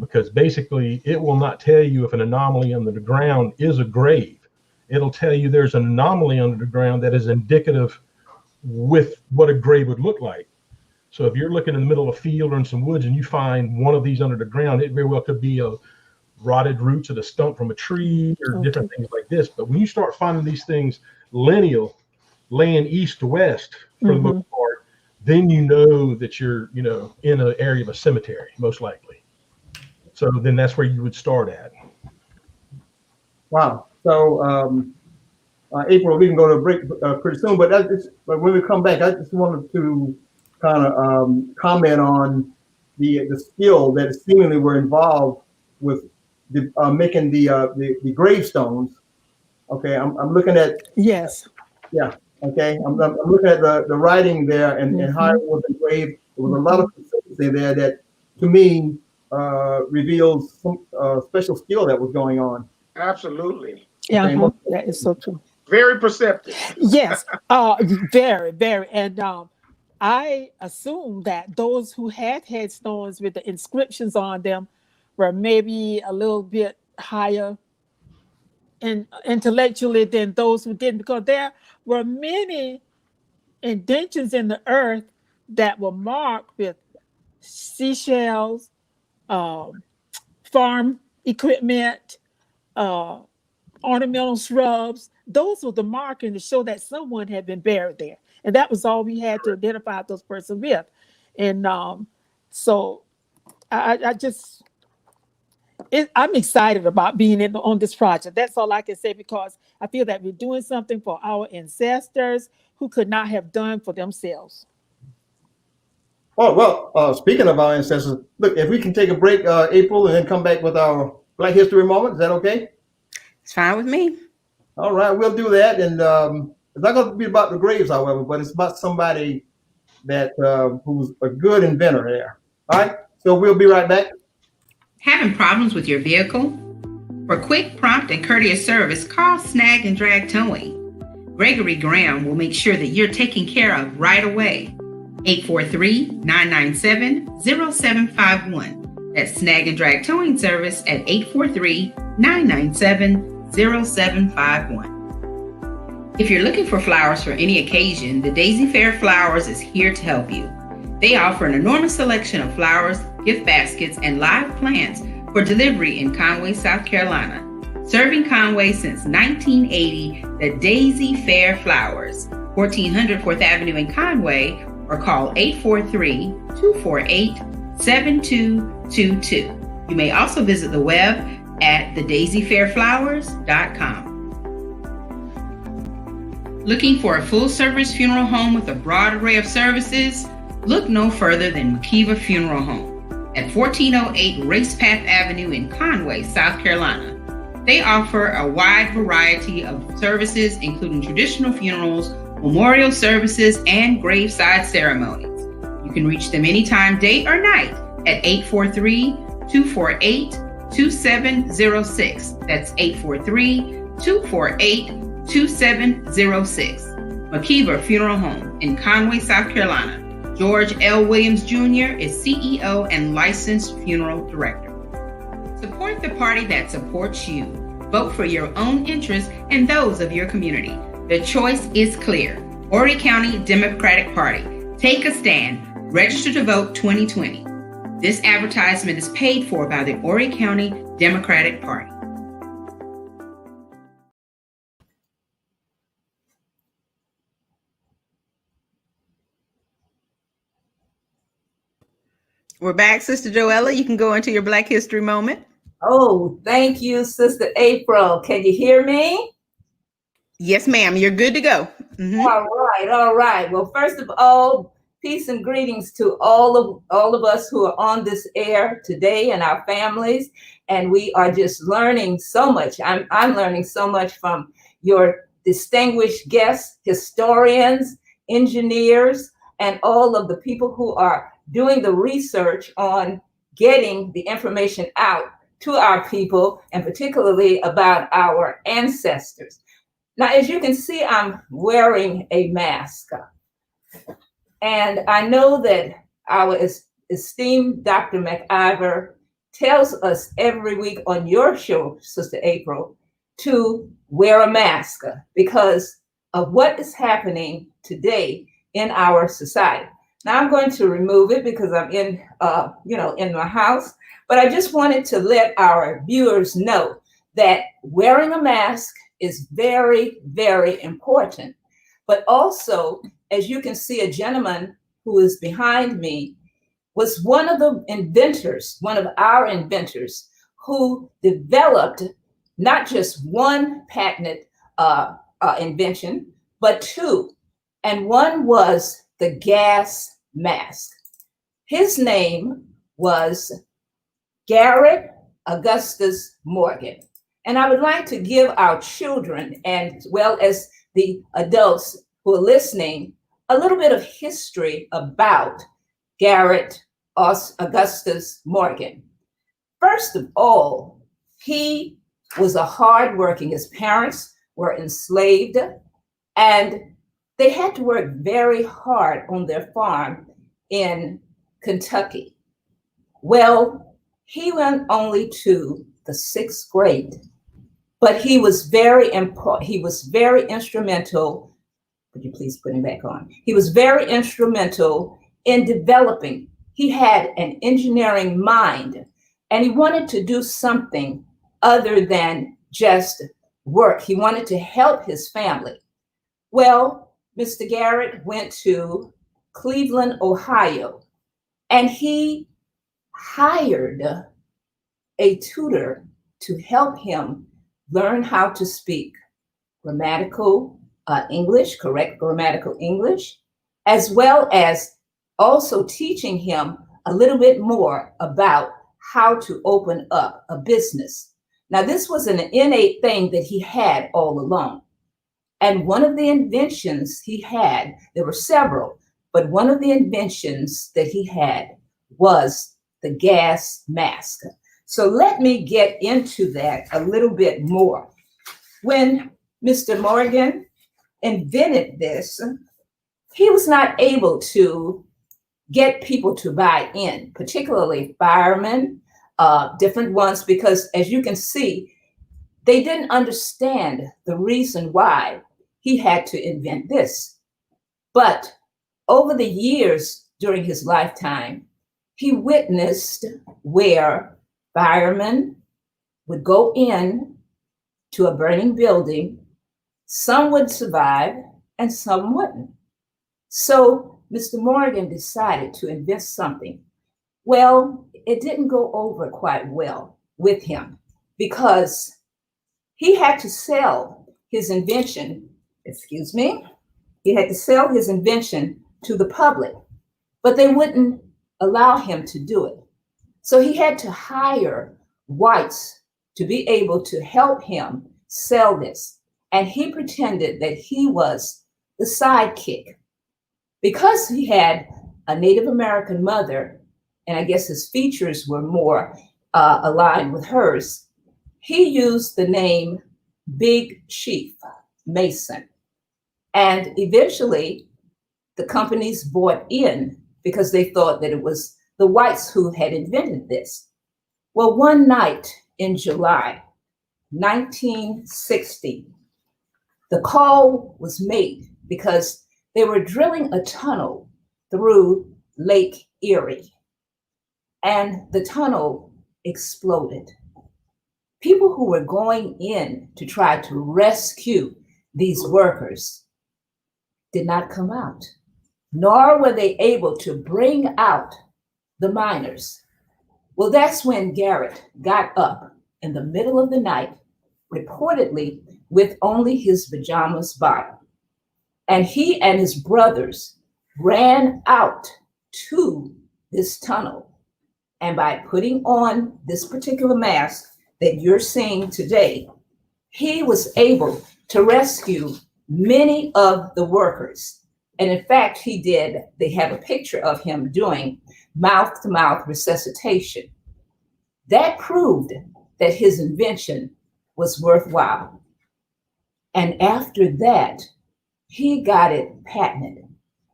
Because basically it will not tell you if an anomaly under the ground is a grave. It'll tell you there's an anomaly under the ground that is indicative with what a grave would look like. So if you're looking in the middle of a field or in some woods and you find one of these under the ground, it very well could be a rotted roots of the stump from a tree or different things like this. But when you start finding these things lineal, laying east to west for the most part, then you know that you're, in an area of a cemetery, most likely. So then that's where you would start at. Wow. So, April, we can go to a break pretty soon, but when we come back, I just wanted to kind of comment on the skill that seemingly were involved with making the gravestones. Okay, I'm looking at. Yes. Yeah. Okay, I'm looking at the writing there and how it was engraved. There was a lot of consistency there that, to me, reveals some special skill that was going on. Absolutely. Yeah, Okay. that is so true. Very perceptive. Yes, very, very. And I assume that those who had headstones with the inscriptions on them were maybe a little bit higher intellectually than those who didn't, because there were many indentions in the earth that were marked with seashells, farm equipment, ornamental shrubs. Those were the marking to show that someone had been buried there. And that was all we had to identify those persons with. And so I'm excited about being on this project. That's all I can say, because I feel that we're doing something for our ancestors who could not have done for themselves. Oh, well, speaking of our ancestors, look, if we can take a break, April, and then come back with our Black History moment, is that okay? It's fine with me. All right, we'll do that. And it's not going to be about the graves, however, but it's about somebody that who's a good inventor there. All right, so we'll be right back. Having problems with your vehicle? For quick, prompt, and courteous service, call Snag and Drag Towing. Gregory Graham will make sure that you're taken care of right away. 843-997-0751. That's Snag and Drag Towing Service at 843-997-0751. If you're looking for flowers for any occasion, the Daisy Fair Flowers is here to help you. They offer an enormous selection of flowers, gift baskets, and live plants for delivery in Conway, South Carolina. Serving Conway since 1980, the Daisy Fair Flowers, 1400 4th Avenue in Conway, or call 843-248-7222. You may also visit the web at thedaisyfairflowers.com. Looking for a full-service funeral home with a broad array of services? Look no further than McKeever Funeral Home at 1408 Race Path Avenue in Conway, South Carolina. They offer a wide variety of services, including traditional funerals, memorial services, and graveside ceremonies. You can reach them anytime, day or night, at 843-248-2706. That's 843-248-2706. McKeever Funeral Home in Conway, South Carolina. George L. Williams Jr. is CEO and licensed funeral director. Support the party that supports you. Vote for your own interests and those of your community. The choice is clear. Horry County Democratic Party. Take a stand. Register to vote 2020. This advertisement is paid for by the Horry County Democratic Party. We're back, Sister Joella. You can go into your Black History moment. Oh, thank you, Sister April. Can you hear me? Yes, ma'am. You're good to go. Mm-hmm. All right. Well, first of all, peace and greetings to all of us who are on this air today and our families. And we are just learning so much. I'm learning so much from your distinguished guests, historians, engineers, and all of the people who are doing the research on getting the information out to our people, and particularly about our ancestors. Now, as you can see, I'm wearing a mask. And I know that our esteemed Dr. McIver tells us every week on your show, Sister April, to wear a mask because of what is happening today in our society. Now I'm going to remove it because I'm in my house, but I just wanted to let our viewers know that wearing a mask is very, very important. But also, as you can see, a gentleman who is behind me was one of the inventors, one of our inventors, who developed not just one patented invention, but two. And one was the gas mask. His name was Garrett Augustus Morgan. And I would like to give our children, and well as the adults who are listening, a little bit of history about Garrett Augustus Morgan. First of all, he was a hardworking, his parents were enslaved, and they had to work very hard on their farm in Kentucky. Well, he went only to the 6th grade, but he was very important. He was very instrumental. Could you please put him back on? He was very instrumental in developing. He had an engineering mind, and he wanted to do something other than just work. He wanted to help his family. Well, Mr. Garrett went to Cleveland, Ohio, and he hired a tutor to help him learn how to speak grammatical English, correct grammatical English, as well as also teaching him a little bit more about how to open up a business. Now, this was an innate thing that he had all along. And one of the inventions he had, there were several, but one of the inventions that he had was the gas mask. So let me get into that a little bit more. When Mr. Morgan invented this, he was not able to get people to buy in, particularly firemen, different ones, because as you can see, they didn't understand the reason why he had to invent this. But over the years during his lifetime, he witnessed where firemen would go in to a burning building. Some would survive and some wouldn't. So Mr. Morgan decided to invent something. Well, it didn't go over quite well with him because he had to sell his invention, he had to sell his invention to the public, but they wouldn't allow him to do it. So he had to hire whites to be able to help him sell this. And he pretended that he was the sidekick. Because he had a Native American mother, and I guess his features were more aligned with hers, he used the name Big Chief Mason. And eventually, the companies bought in because they thought that it was the whites who had invented this. Well, one night in July 1960, the call was made because They were drilling a tunnel through Lake Erie, and the tunnel exploded. People who were going in to try to rescue these workers did not come out, nor were they able to bring out the miners. Well, that's when Garrett got up in the middle of the night, reportedly with only his pajamas bottom. And he and his brothers ran out to this tunnel. And by putting on this particular mask that you're seeing today, he was able to rescue many of the workers. And in fact, he did. They have a picture of him doing mouth-to-mouth resuscitation. That proved that his invention was worthwhile. And after that, he got it patented.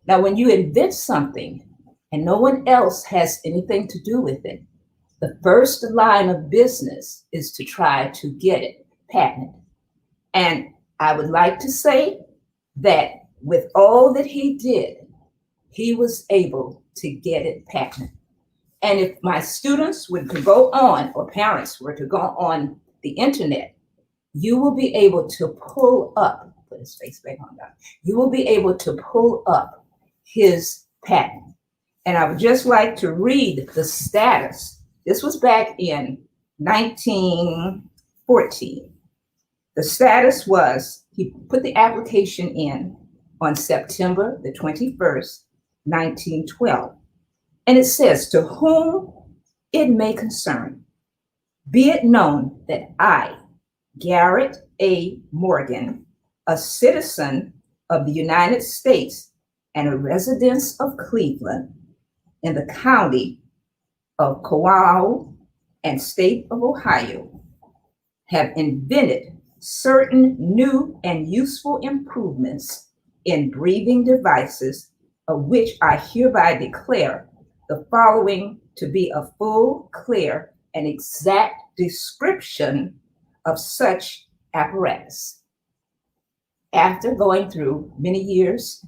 Now, when you invent something and no one else has anything to do with it, the first line of business is to try to get it patented. And I would like to say that with all that he did, he was able to get it patented. And if my students were to go on, or parents were to go on the internet, you will be able to pull up, put his face back on down, you will be able to pull up his patent. And I would just like to read the status. This was back in 1914. The status was, he put the application in on September the 21st, 1912. And it says, to whom it may concern, be it known that I, Garrett A. Morgan, a citizen of the United States and a resident of Cleveland in the county of Kawau and state of Ohio, have invented certain new and useful improvements in breathing devices, of which I hereby declare the following to be a full, clear, and exact description of such apparatus. After going through many years,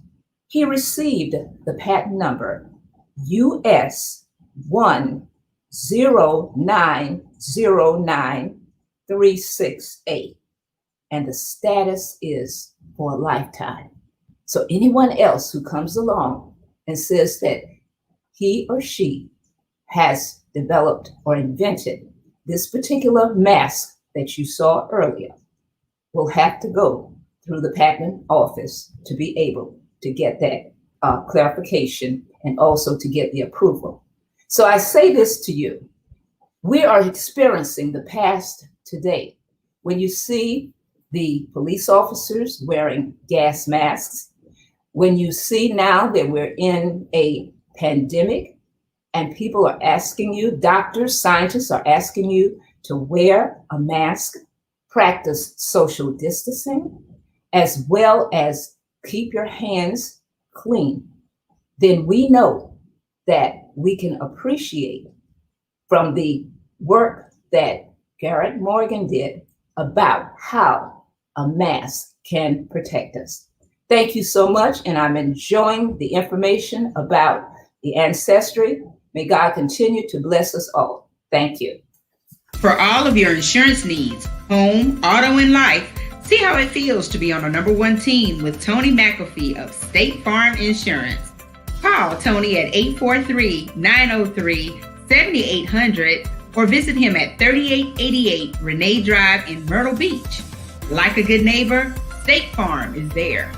he received the patent number US 1090936A, and the status is for a lifetime. So anyone else who comes along and says that he or she has developed or invented this particular mask that you saw earlier will have to go through the patent office to be able to get that clarification and also to get the approval. So I say this to you. We are experiencing the past today. When you see the police officers wearing gas masks, when you see now that we're in a pandemic and people are asking you, doctors, scientists are asking you to wear a mask, practice social distancing, as well as keep your hands clean, then we know that we can appreciate from the work that Garrett Morgan did about how a mask can protect us. Thank you so much, and I'm enjoying the information about the ancestry. May God continue to bless us all. Thank you. For all of your insurance needs, home, auto, and life, see how it feels to be on a #1 team with Tony McAfee of State Farm Insurance. Call Tony at 843-903-7800 or visit him at 3888 Renee Drive in Myrtle Beach. Like a good neighbor, State Farm is there.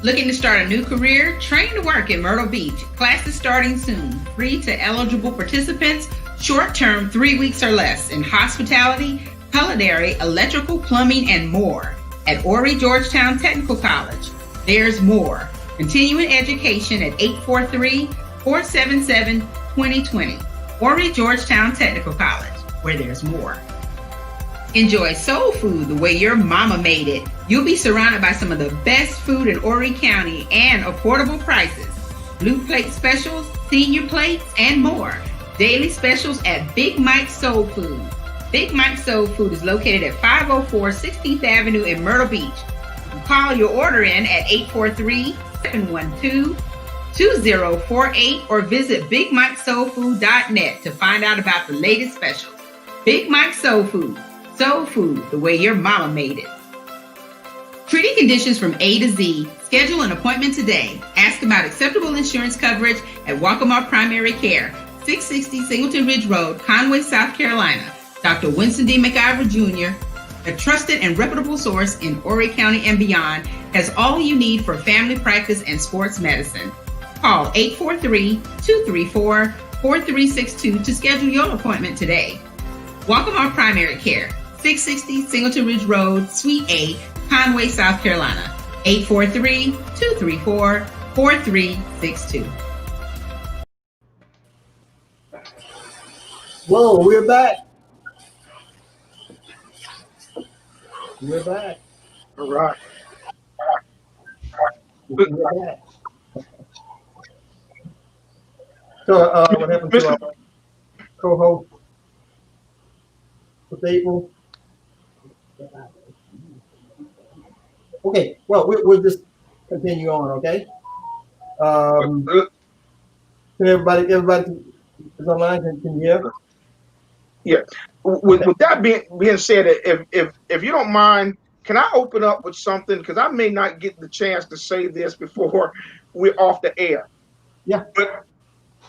Looking to start a new career? Train to work in Myrtle Beach. Class is starting soon. Free to eligible participants. Short-term, 3 weeks or less in hospitality, culinary, electrical, plumbing, and more at Horry Georgetown Technical College. There's more. Continuing education at 843-477-2020. Horry Georgetown Technical College, where there's more. Enjoy soul food the way your mama made it. You'll be surrounded by some of the best food in Horry County and affordable prices. Blue plate specials, senior plates, and more. Daily specials at Big Mike's Soul Food. Big Mike's Soul Food is located at 504 16th Avenue in Myrtle Beach. Call your order in at 843-712-2048 or visit BigMikeSoulFood.net to find out about the latest specials. Big Mike Soul Food the way your mama made it. Treating conditions from A to Z. Schedule an appointment today. Ask about acceptable insurance coverage at Waccamaw Primary Care, 660 Singleton Ridge Road, Conway, South Carolina. Dr. Winston D. McIver Jr., a trusted and reputable source in Horry County and beyond, has all you need for family practice and sports medicine. Call 843-234-4362 to schedule your appointment today. Waccamaw Primary Care, 660 Singleton Ridge Road, Suite A, Conway, South Carolina. 843-234-4362. Whoa, we're back. We're back. All right. We're back. So, what happened to our co-host with April? Okay, well, we'll just continue on, okay? Can everybody is online? Can you hear? Yeah. With that being said, if you don't mind, can I open up with something? Because I may not get the chance to say this before we're off the air. Yeah. But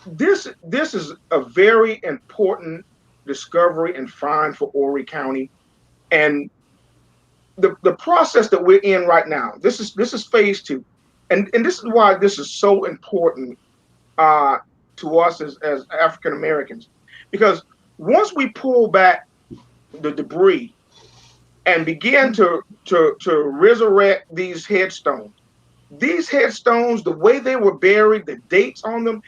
this is a very important discovery and find for Horry County, and the process that we're in right now. This is phase 2, and this is why this is so important to us as African Americans, because once we pull back the debris and begin to resurrect these headstones, the way they were buried, the dates on them,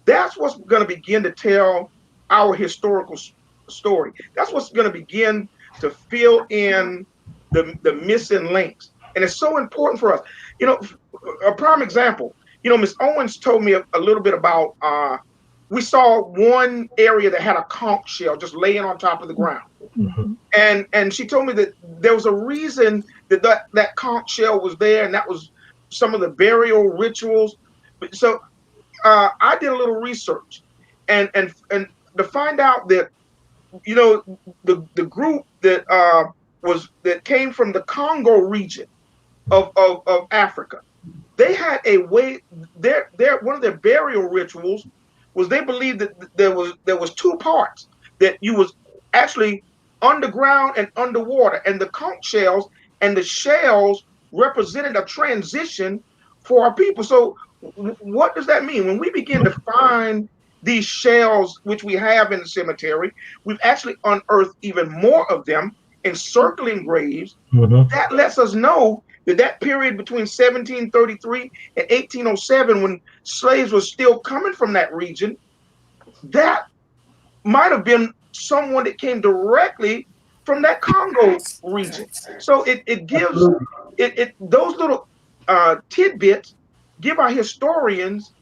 that's what's going to begin to tell our historical story. That's what's going to begin to fill in the missing links. And it's so important for us. You know, a prime example, you know, Miss Owens told me a little bit about, we saw one area that had a conch shell just laying on top of the ground. Mm-hmm. And she told me that there was a reason that conch shell was there, and that was some of the burial rituals. So I did a little research and to find out that, you know, the group that came from the Congo region of Africa, they had a way, one of their burial rituals was they believed that there was 2 parts, that you was actually underground and underwater, and the conch shells and the shells represented a transition for our people. So what does that mean? When we begin to find these shells, which we have in the cemetery, we've actually unearthed even more of them in circling graves. Mm-hmm. That lets us know that period between 1733 and 1807, when slaves were still coming from that region, that might have been someone that came directly from that Congo region. So it gives those little tidbits give our historians,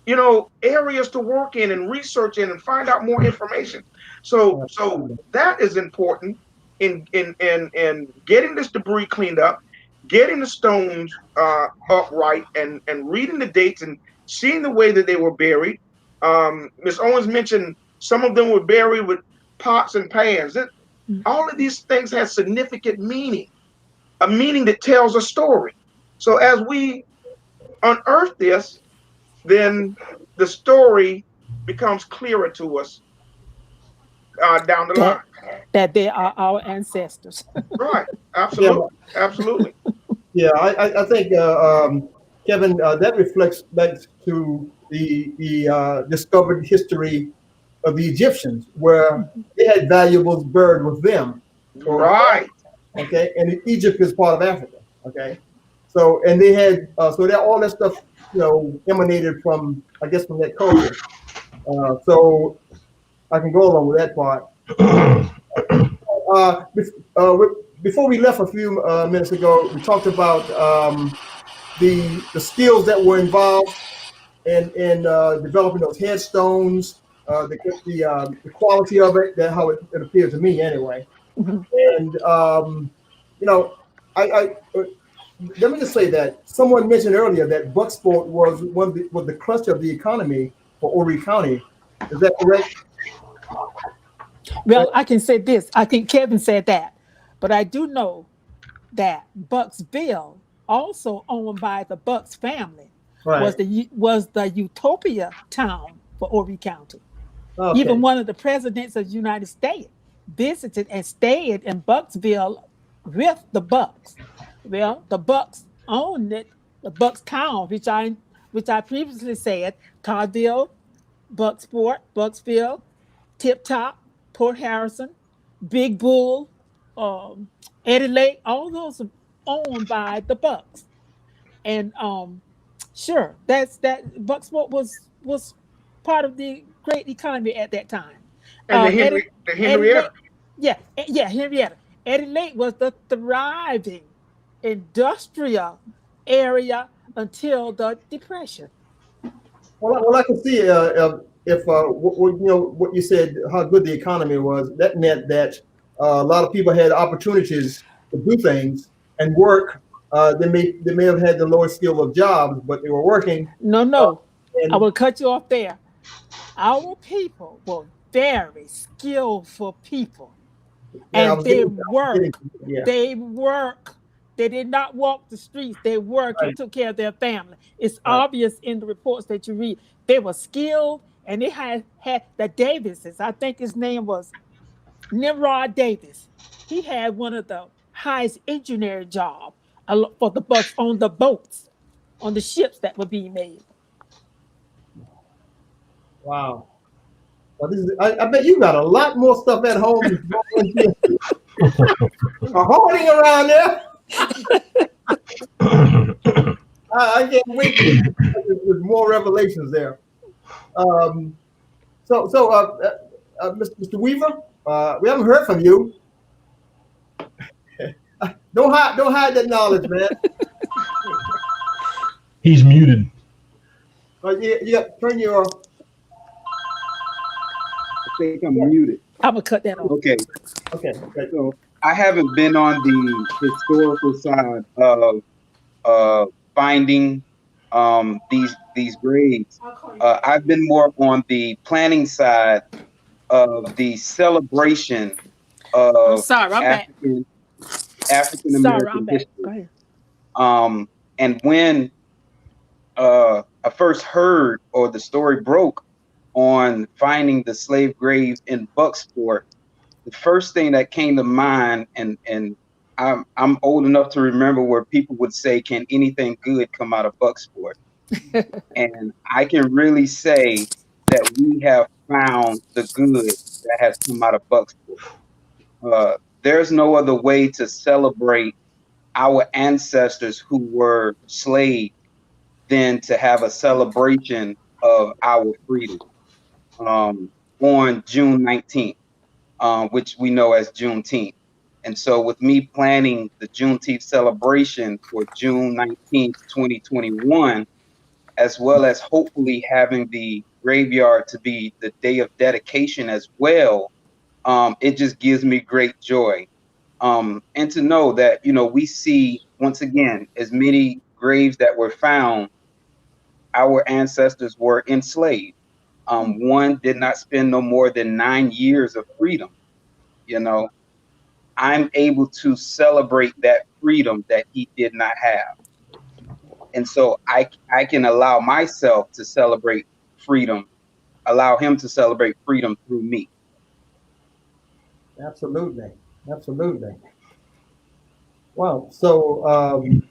you know, areas to work in and research in and find out more information. So that is important in getting this debris cleaned up, getting the stones upright, and reading the dates and seeing the way that they were buried. Ms. Owens mentioned some of them were buried with pots and pans. All of these things have significant meaning, a meaning that tells a story. So as we unearth this, then the story becomes clearer to us down the line. That they are our ancestors. Right. Absolutely. Yeah. Absolutely. Yeah, I think, Kevin, that reflects back to the discovered history of the Egyptians, where they had valuables buried with them. Right. Okay, and Egypt is part of Africa. Okay, so and they had so that all that stuff, you know, emanated from, I guess, from that culture. So I can go along with that part. Before we left a few minutes ago, we talked about the skills that were involved in developing those headstones, the quality of it, that how it appeared to me anyway. Mm-hmm. And you know, let me just say that someone mentioned earlier that Bucksport was was the cluster of the economy for Horry County. Is that correct? Well, I can say this. I think Kevin said that, but I do know that Bucksville, also owned by the Bucks family, Right. was the utopia town for Horry County. Okay. Even one of the presidents of the United States visited and stayed in Bucksville with the Bucks. Well, the Bucks owned it, the Bucks town, which I previously said, Carville, Bucksport, Bucksville, Tip Top, Port Harrison, Big Bull, Eddy Lake, all those are owned by the Bucks. And sure, that Bucksport was part of the great economy at that time. And the Henrietta. Henrietta. Henrietta. Eddy Lake was the thriving industrial area until the Depression. Well, I can see if what you said, how good the economy was. That meant that a lot of people had opportunities to do things and work. They may have had the lower skill of jobs, but they were working. No, I will cut you off there. Our people were very skillful people, and they work. They work. They did not walk the streets. They worked and took care of their family. It's obvious in the reports that you read. They were skilled, and they had the Davises. I think his name was Nimrod Davis. He had one of the highest engineering jobs for the Bucks on the boats, on the ships that were being made. Wow. Well, I bet you got a lot more stuff at home. Hoarding around there. I can't wait with more revelations there. Mr. Weaver, we haven't heard from you. Don't hide that knowledge, man. He's muted. Turn your. I think I'm muted. I'm gonna cut that off. Okay. So I haven't been on the historical side of finding these graves. I've been more on the planning side of the celebration of African American history. Go ahead. And when I first heard, or the story broke, on finding the slave graves in Bucksport, the first thing that came to mind, and I'm old enough to remember where people would say, "Can anything good come out of Bucksport?" And I can really say that we have found the good that has come out of Bucksport. There's no other way to celebrate our ancestors who were slaves than to have a celebration of our freedom on June 19th, which we know as Juneteenth. And so with me planning the Juneteenth celebration for June 19th, 2021, as well as hopefully having the graveyard to be the day of dedication as well, it just gives me great joy. And to know that, we see, once again, as many graves that were found, our ancestors were enslaved. One did not spend no more than 9 years of freedom. I'm able to celebrate that freedom that he did not have. And so I can allow myself to celebrate freedom, allow him to celebrate freedom through me. Absolutely. Wow. So I'm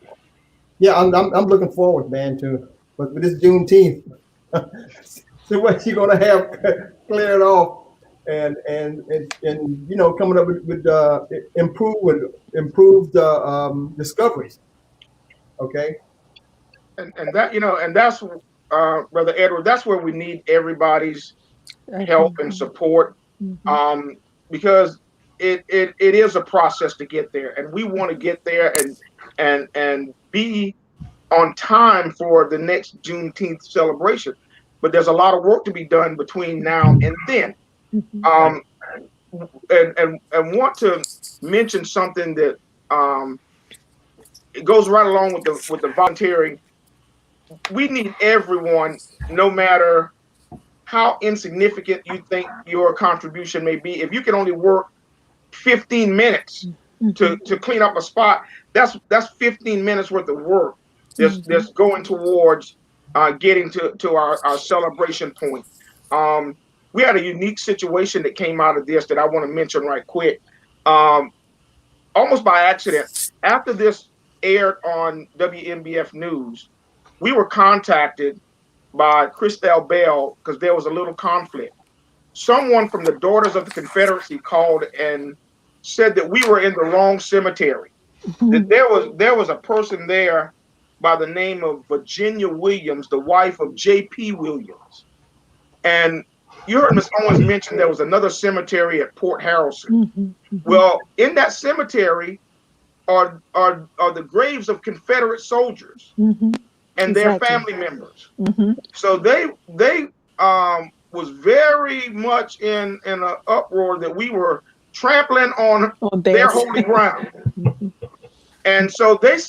looking forward, man, to with this Juneteenth. See what you're gonna have cleared off, and coming up with improved discoveries. Okay. And that's Brother Edward, that's where we need everybody's help and support, because it is a process to get there, and we want to get there and be on time for the next Juneteenth celebration. But there's a lot of work to be done between now and then. And want to mention something that it goes right along with the volunteering. We need everyone, no matter how insignificant you think your contribution may be. If you can only work 15 minutes to clean up a spot, that's 15 minutes worth of work that's going towards getting to our celebration point. We had a unique situation that came out of this that I want to mention right quick. Almost by accident, after this aired on WNBF News, we were contacted by Christelle Bell because there was a little conflict. Someone from the Daughters of the Confederacy called and said that we were in the wrong cemetery. That there was a person there by the name of Virginia Williams, the wife of J.P. Williams. And you heard Ms. Owens mention there was another cemetery at Port Harrison. Well, in that cemetery are the graves of Confederate soldiers and their family members. So they was very much in an uproar that we were trampling on their holy ground. And so they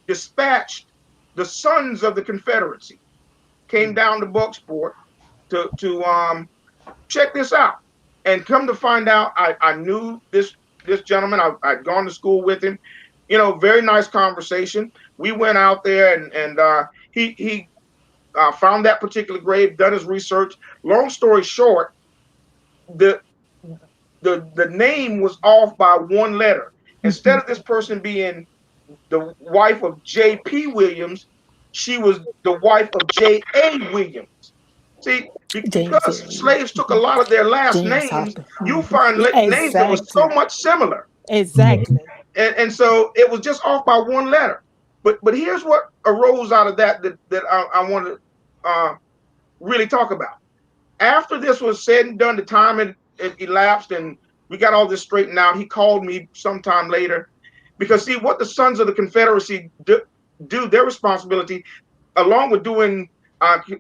dispatched the Sons of the Confederacy, came down to Bucksport to check this out. And come to find out, I knew this gentleman. I'd gone to school with him. You know, very nice conversation. We went out there and he found that particular grave, done his research. Long story short, the name was off by one letter. Instead of this person being the wife of J.P. Williams, she was the wife of J.A. Williams. See, because slaves took a lot of their last names, you find names that were so much similar. Exactly. And so it was just off by one letter. But here's what arose out of that I want to really talk about. After this was said and done, the time it elapsed and we got all this straightened out. He called me sometime later because, see, what the Sons of the Confederacy do their responsibility, along with doing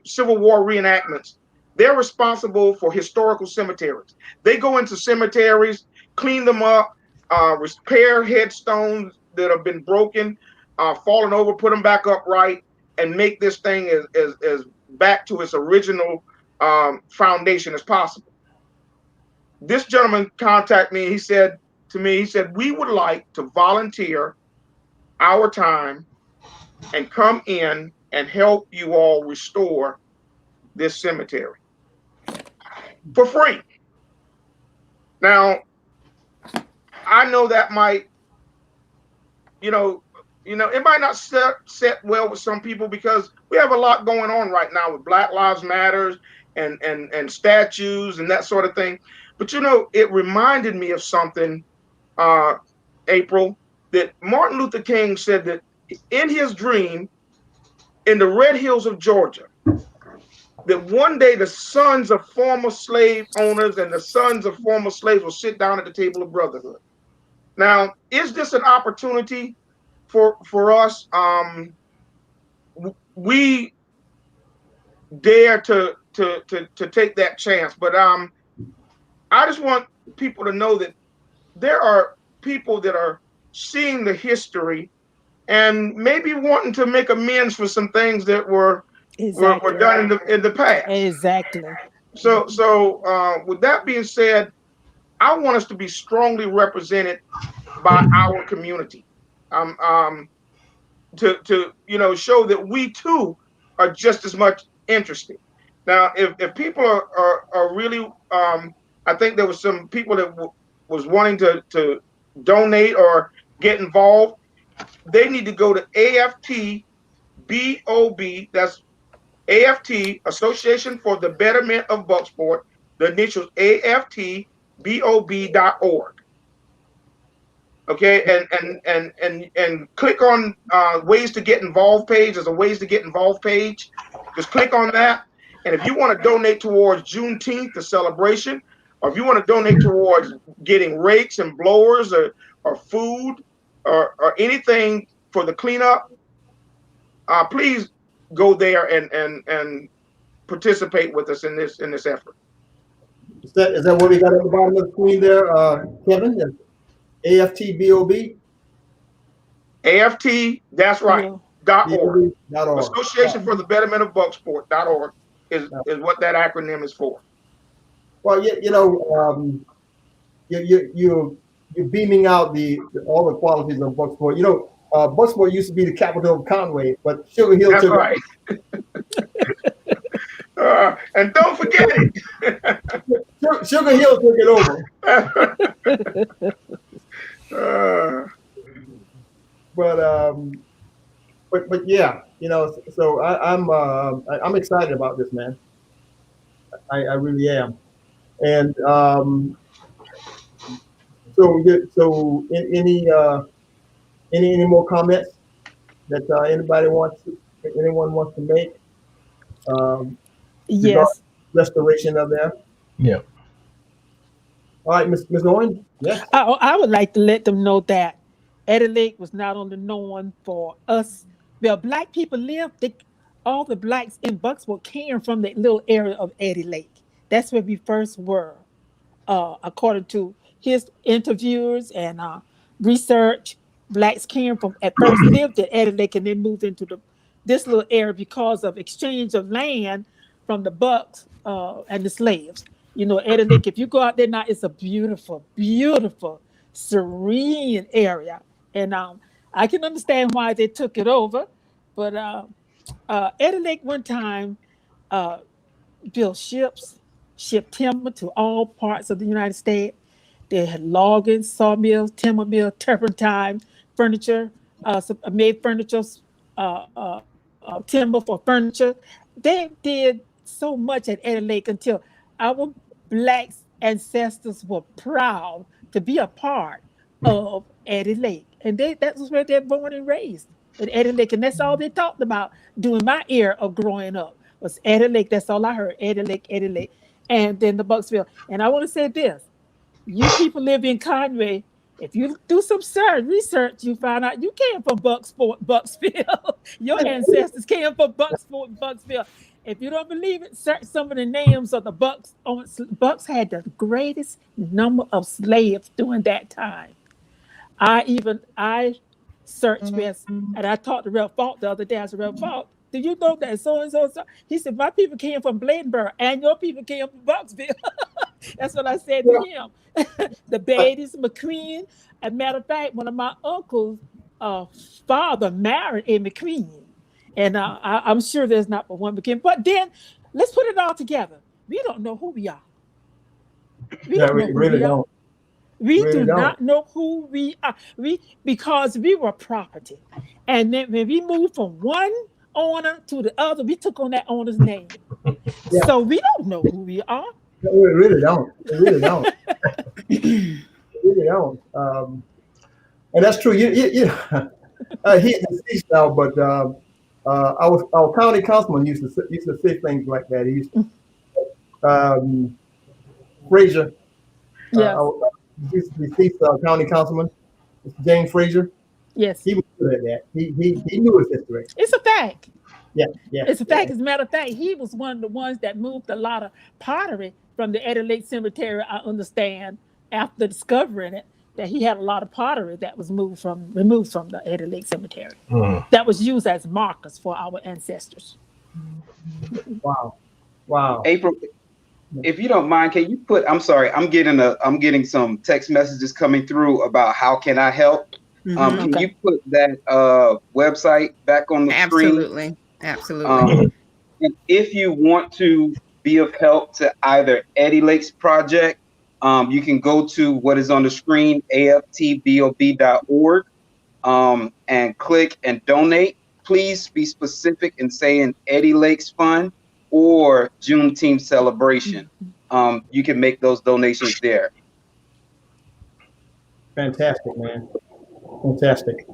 Civil War reenactments, they're responsible for historical cemeteries. They go into cemeteries, clean them up, repair headstones that have been broken, fallen over, put them back upright, and make this thing as back to its original foundation as possible. This gentleman contacted me. He said to me, we would like to volunteer our time and come in and help you all restore this cemetery for free. Now, I know that might, it might not set well with some people because we have a lot going on right now with Black Lives Matters and statues and that sort of thing. But, it reminded me of something, April, that Martin Luther King said that in his dream, in the Red Hills of Georgia, that one day the sons of former slave owners and the sons of former slaves will sit down at the table of brotherhood. Now, is this an opportunity for us? We dare to take that chance, but I just want people to know that there are people that are seeing the history and maybe wanting to make amends for some things that were done in the past. Exactly. So with that being said, I want us to be strongly represented by our community, to show that we too are just as much interested. Now, if people are really, I think there was some people that was wanting to donate or get involved. They need to go to AFTBOB. That's AFT, Association for the Betterment of Bucksport. The initials AFTBOB.org. Okay, and click on ways to get involved page. There's a ways to get involved page. Just click on that. And if you want to donate towards Juneteenth, the celebration, or if you want to donate towards getting rakes and blowers or food or anything for the cleanup, please go there and participate with us in this effort. Is that what we got at the bottom of the screen there, Kevin? AFTBOB? AFT, that's right, Yeah. .org. .org. Association for the Betterment of Bucksport.org is what that acronym is for. Well, you're beaming out all the qualities of Bucksport. Bucksport used to be the capital of Conway, but Sugar Hill That's took right. And don't forget it. Sugar Hill took it over. But yeah, so I'm excited about this, man. I really am. And so any more comments that anyone wants to make? Yes. Restoration of there. Yeah. All right, Ms. Owens. Yes. I would like to let them know that Eddy Lake was not only known for us. Well, Black people lived. All the Blacks in Bucksport came from that little area of Eddy Lake. That's where we first were, according to his interviewers and research. Blacks came from at first lived at Eddy Lake and then moved into this little area because of exchange of land from the Bucks and the slaves. Eddy Lake, if you go out there now, it's a beautiful, beautiful, serene area. And I can understand why they took it over. But Eddy Lake one time built shipped timber to all parts of the United States. They had logging, sawmills, timber mill, turpentine, furniture, made furniture, timber for furniture. They did so much at Eddy Lake until our Black ancestors were proud to be a part of Eddy Lake. And that was where they're born and raised, at Eddy Lake. And that's all they talked about during my era of growing up was Eddy Lake. That's all I heard, Eddy Lake, Eddy Lake. And then the Bucksville. And I want to say this. You people live in Conway. If you do some research, you find out you came from Bucksville. Your ancestors came from Bucksport, Bucksville. If you don't believe it, search some of the names of the Bucks. Bucks had the greatest number of slaves during that time. I searched this, and I talked to Rev Fault the other day. I said, Rev Fault, do you know that so and so? He said, my people came from Bladenboro, and your people came from Bucksville. That's what I said to him. The Beatties, McQueen. As a matter of fact, one of my uncles' father married a McQueen. And I'm sure there's not but one McQueen. But then, let's put it all together. We don't know who we are. We really don't. We do not know who we are. Because we were property. And then when we moved from one owner to the other, we took on that owner's name. Yeah. So we don't know who we are. No, we really don't. We really don't. We really don't. And that's true. He deceased now, but our county councilman used to say things like that. He used to Frazier. Our deceased county councilman, Mr. James Frazier. Yes, he was good at that. He knew his history. It's a fact. Yeah. It's a fact. As a matter of fact, he was one of the ones that moved a lot of pottery from the Eddy Lake Cemetery. I understand after discovering it that he had a lot of pottery that was removed from the Eddy Lake Cemetery that was used as markers for our ancestors. Wow. April, if you don't mind, can you put? I'm sorry, I'm getting some text messages coming through about how can I help. Can you put that website back on the screen? Absolutely. And if you want to be of help to either Eddy Lake's project, you can go to what is on the screen, aftbob.org, and click and donate. Please be specific in saying Eddy Lake's Fund or Juneteenth Celebration. You can make those donations there. Fantastic, man. Fantastic.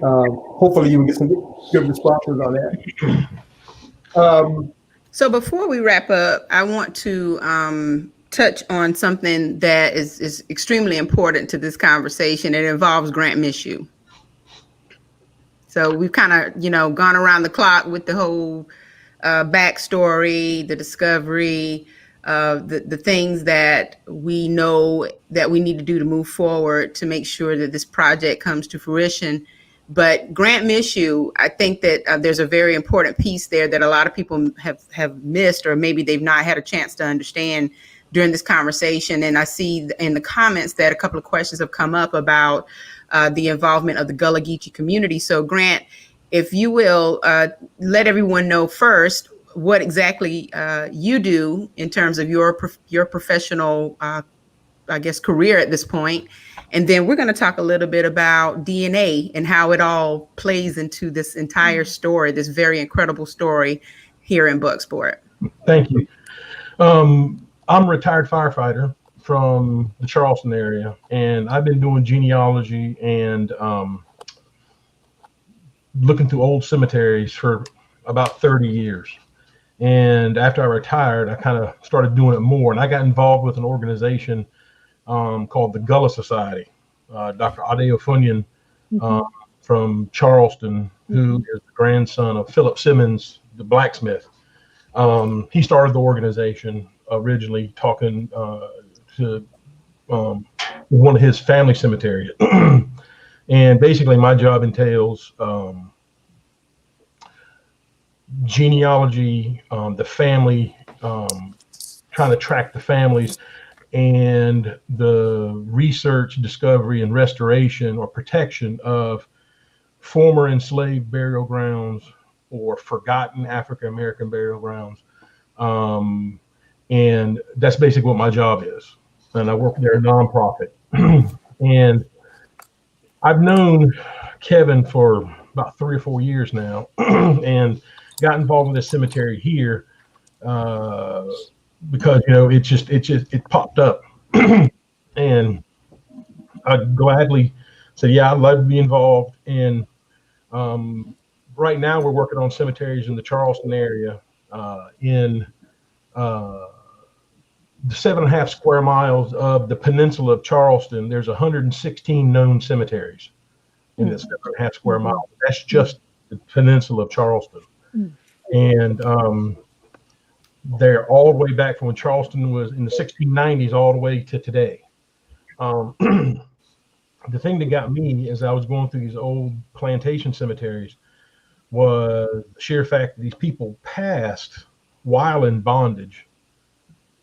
Hopefully you will get some good responses on that. So before we wrap up, I want to touch on something that is extremely important to this conversation. It involves Grant Mishoe. So we've kind of, gone around the clock with the whole backstory, the discovery, the things that we know that we need to do to move forward to make sure that this project comes to fruition. But Grant Mishoe, I think that there's a very important piece there that a lot of people have missed, or maybe they've not had a chance to understand during this conversation. And I see in the comments that a couple of questions have come up about the involvement of the Gullah Geechee community. So Grant, if you will let everyone know first what exactly you do in terms of your professional, I guess, career at this point. And then we're going to talk a little bit about DNA and how it all plays into this entire story, this very incredible story here in Bucksport. Thank you. I'm a retired firefighter from the Charleston area, and I've been doing genealogy and looking through old cemeteries for about 30 years. And after I retired, I kind of started doing it more, and I got involved with an organization called the Gullah Society. Dr. Adeo Funyan from Charleston, who is the grandson of Philip Simmons, the blacksmith. He started the organization originally talking to one of his family cemeteries. And basically my job entails genealogy, the family, trying to track the families, and the research, discovery, and restoration or protection of former enslaved burial grounds or forgotten African American burial grounds. And that's basically what my job is. And I work there, a nonprofit. And I've known Kevin for about 3 or 4 years now, and got involved with this cemetery here because, you know, it popped up. And I gladly said, yeah, I'd love to be involved. And right now we're working on cemeteries in the Charleston area. In the 7.5 square miles of the peninsula of Charleston, there's 116 known cemeteries in the 7.5 square miles. That's just the peninsula of Charleston. And they're all the way back from when Charleston was in the 1690s all the way to today. The thing that got me as I was going through these old plantation cemeteries was the sheer fact that these people passed while in bondage,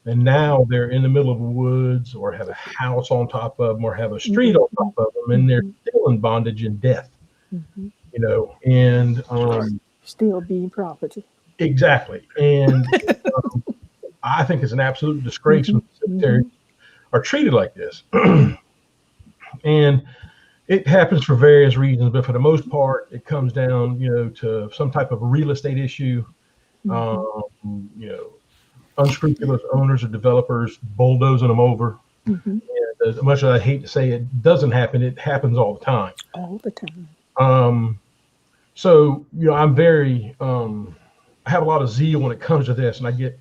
and now they're in the middle of the woods or have a house on top of them or have a street on top of them, and they're still in bondage and death, you know, and still being property. Exactly. And I think it's an absolute disgrace when cemeteries are treated like this. And it happens for various reasons, but for the most part, it comes down, you know, to some type of real estate issue, you know, unscrupulous owners or developers bulldozing them over. And as much as I hate to say it doesn't happen, it happens all the time. All the time. So, you know, I'm very, I have a lot of zeal when it comes to this, and I get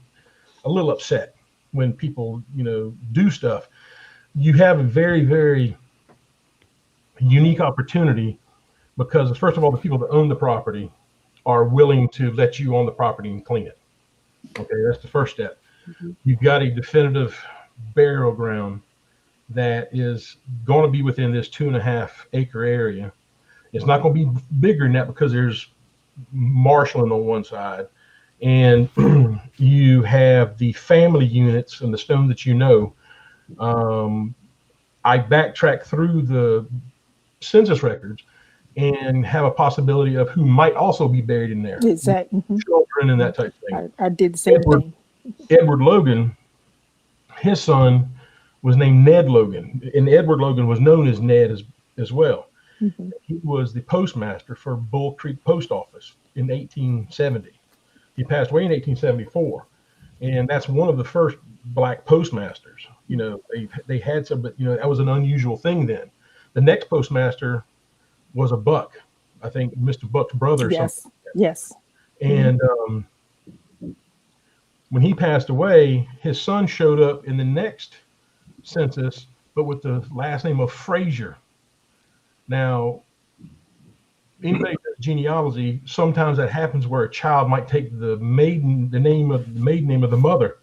a little upset when people, you know, do stuff. You have a very, very unique opportunity because, first of all, the people that own the property are willing to let you on the property and clean it. Okay, that's the first step. You've got a definitive burial ground that is going to be within this 2.5 acre area. It's not going to be bigger than that because there's marshalling on one side, and you have the family units and the stone that you know. I backtrack through the census records and have a possibility of who might also be buried in there. Exactly. Children and that type of thing. I did the same thing. Edward Logan, his son was named Ned Logan, and Edward Logan was known as Ned as well. He was the postmaster for Bull Creek Post Office in 1870. He passed away in 1874, and that's one of the first black postmasters. You know, they had some, but you know, that was an unusual thing then. The next postmaster was a Buck, I think Mr. Buck's brother. Or something like that. Yes. And when he passed away, his son showed up in the next census, but with the last name of Frazier. Now, anybody does genealogy, sometimes that happens where a child might take the maiden name of the mother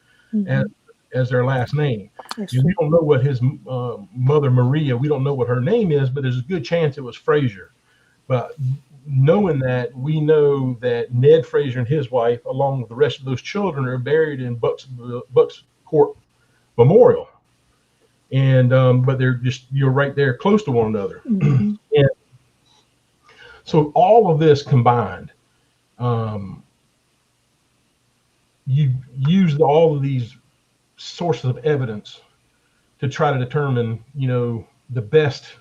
as their last name. We don't know what his mother Maria, we don't know what her name is, but there's a good chance it was Frazier. But knowing that, we know that Ned Fraser and his wife, along with the rest of those children, are buried in Bucksport Memorial. And but you're right there close to one another. Mm-hmm. And so all of this combined, you used all of these sources of evidence to try to determine, the best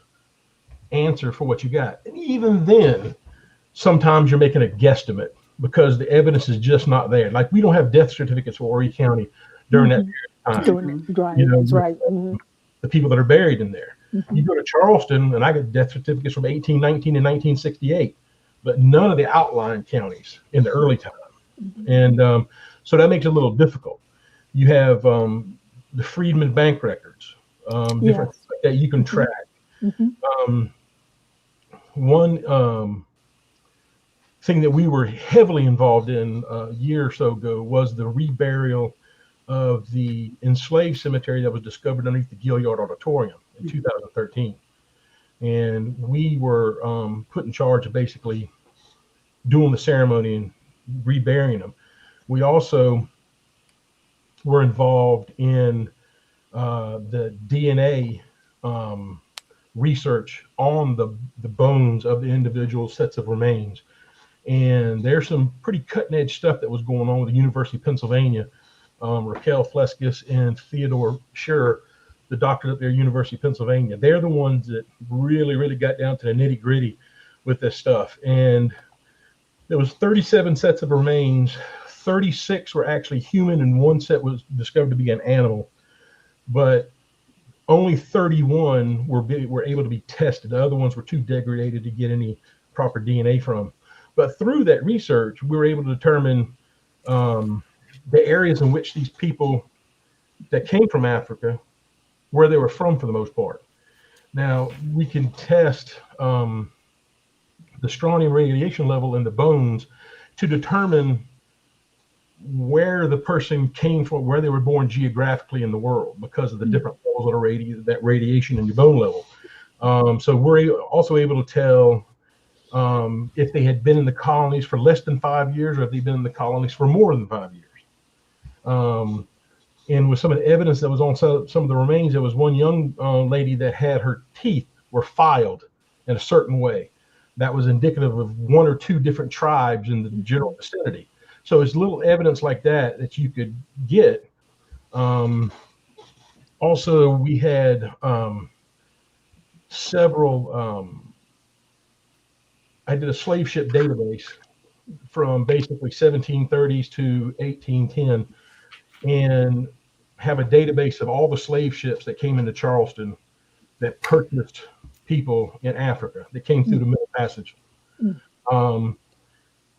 answer for what you got. And even then, sometimes you're making a guesstimate because the evidence is just not there. Like, we don't have death certificates for Horry County during that period of time. That's right. Mm-hmm. The people that are buried in there. Mm-hmm. You go to Charleston, and I get death certificates from 1819 and 1968, but none of the outlying counties in the early time. Mm-hmm. And so that makes it a little difficult. You have the Freedman Bank records, different things like that you can track. Mm-hmm. One thing that we were heavily involved in a year or so ago was the reburial of the Enslaved Cemetery that was discovered underneath the Gilliard Auditorium in 2013. And we were put in charge of basically doing the ceremony and reburying them. We also were involved in the DNA research on the bones of the individual sets of remains. And there's some pretty cutting edge stuff that was going on with the University of Pennsylvania. Raquel Fleskis and Theodore Scherer, the doctors at their University of Pennsylvania, they're the ones that really got down to the nitty gritty with this stuff. And there was 37 sets of remains. 36 were actually human, and one set was discovered to be an animal. But only 31 were able to be tested. The other ones were too degraded to get any proper DNA from. But through that research, we were able to determine the areas in which these people that came from Africa, where they were from for the most part. Now, we can test the strontium radiation level in the bones to determine where the person came from, where they were born geographically in the world, because of the different levels of that radiation in your bone level. So we're also able to tell if they had been in the colonies for less than 5 years, or if they've been in the colonies for more than 5 years. And with some of the evidence that was on some of the remains, there was one young lady that had her teeth were filed in a certain way. That was indicative of one or two different tribes in the general vicinity. So it's little evidence like that you could get. Also, we had several, I did a slave ship database from basically 1730s to 1810, and have a database of all the slave ships that came into Charleston that purchased people in Africa that came through the Middle Passage.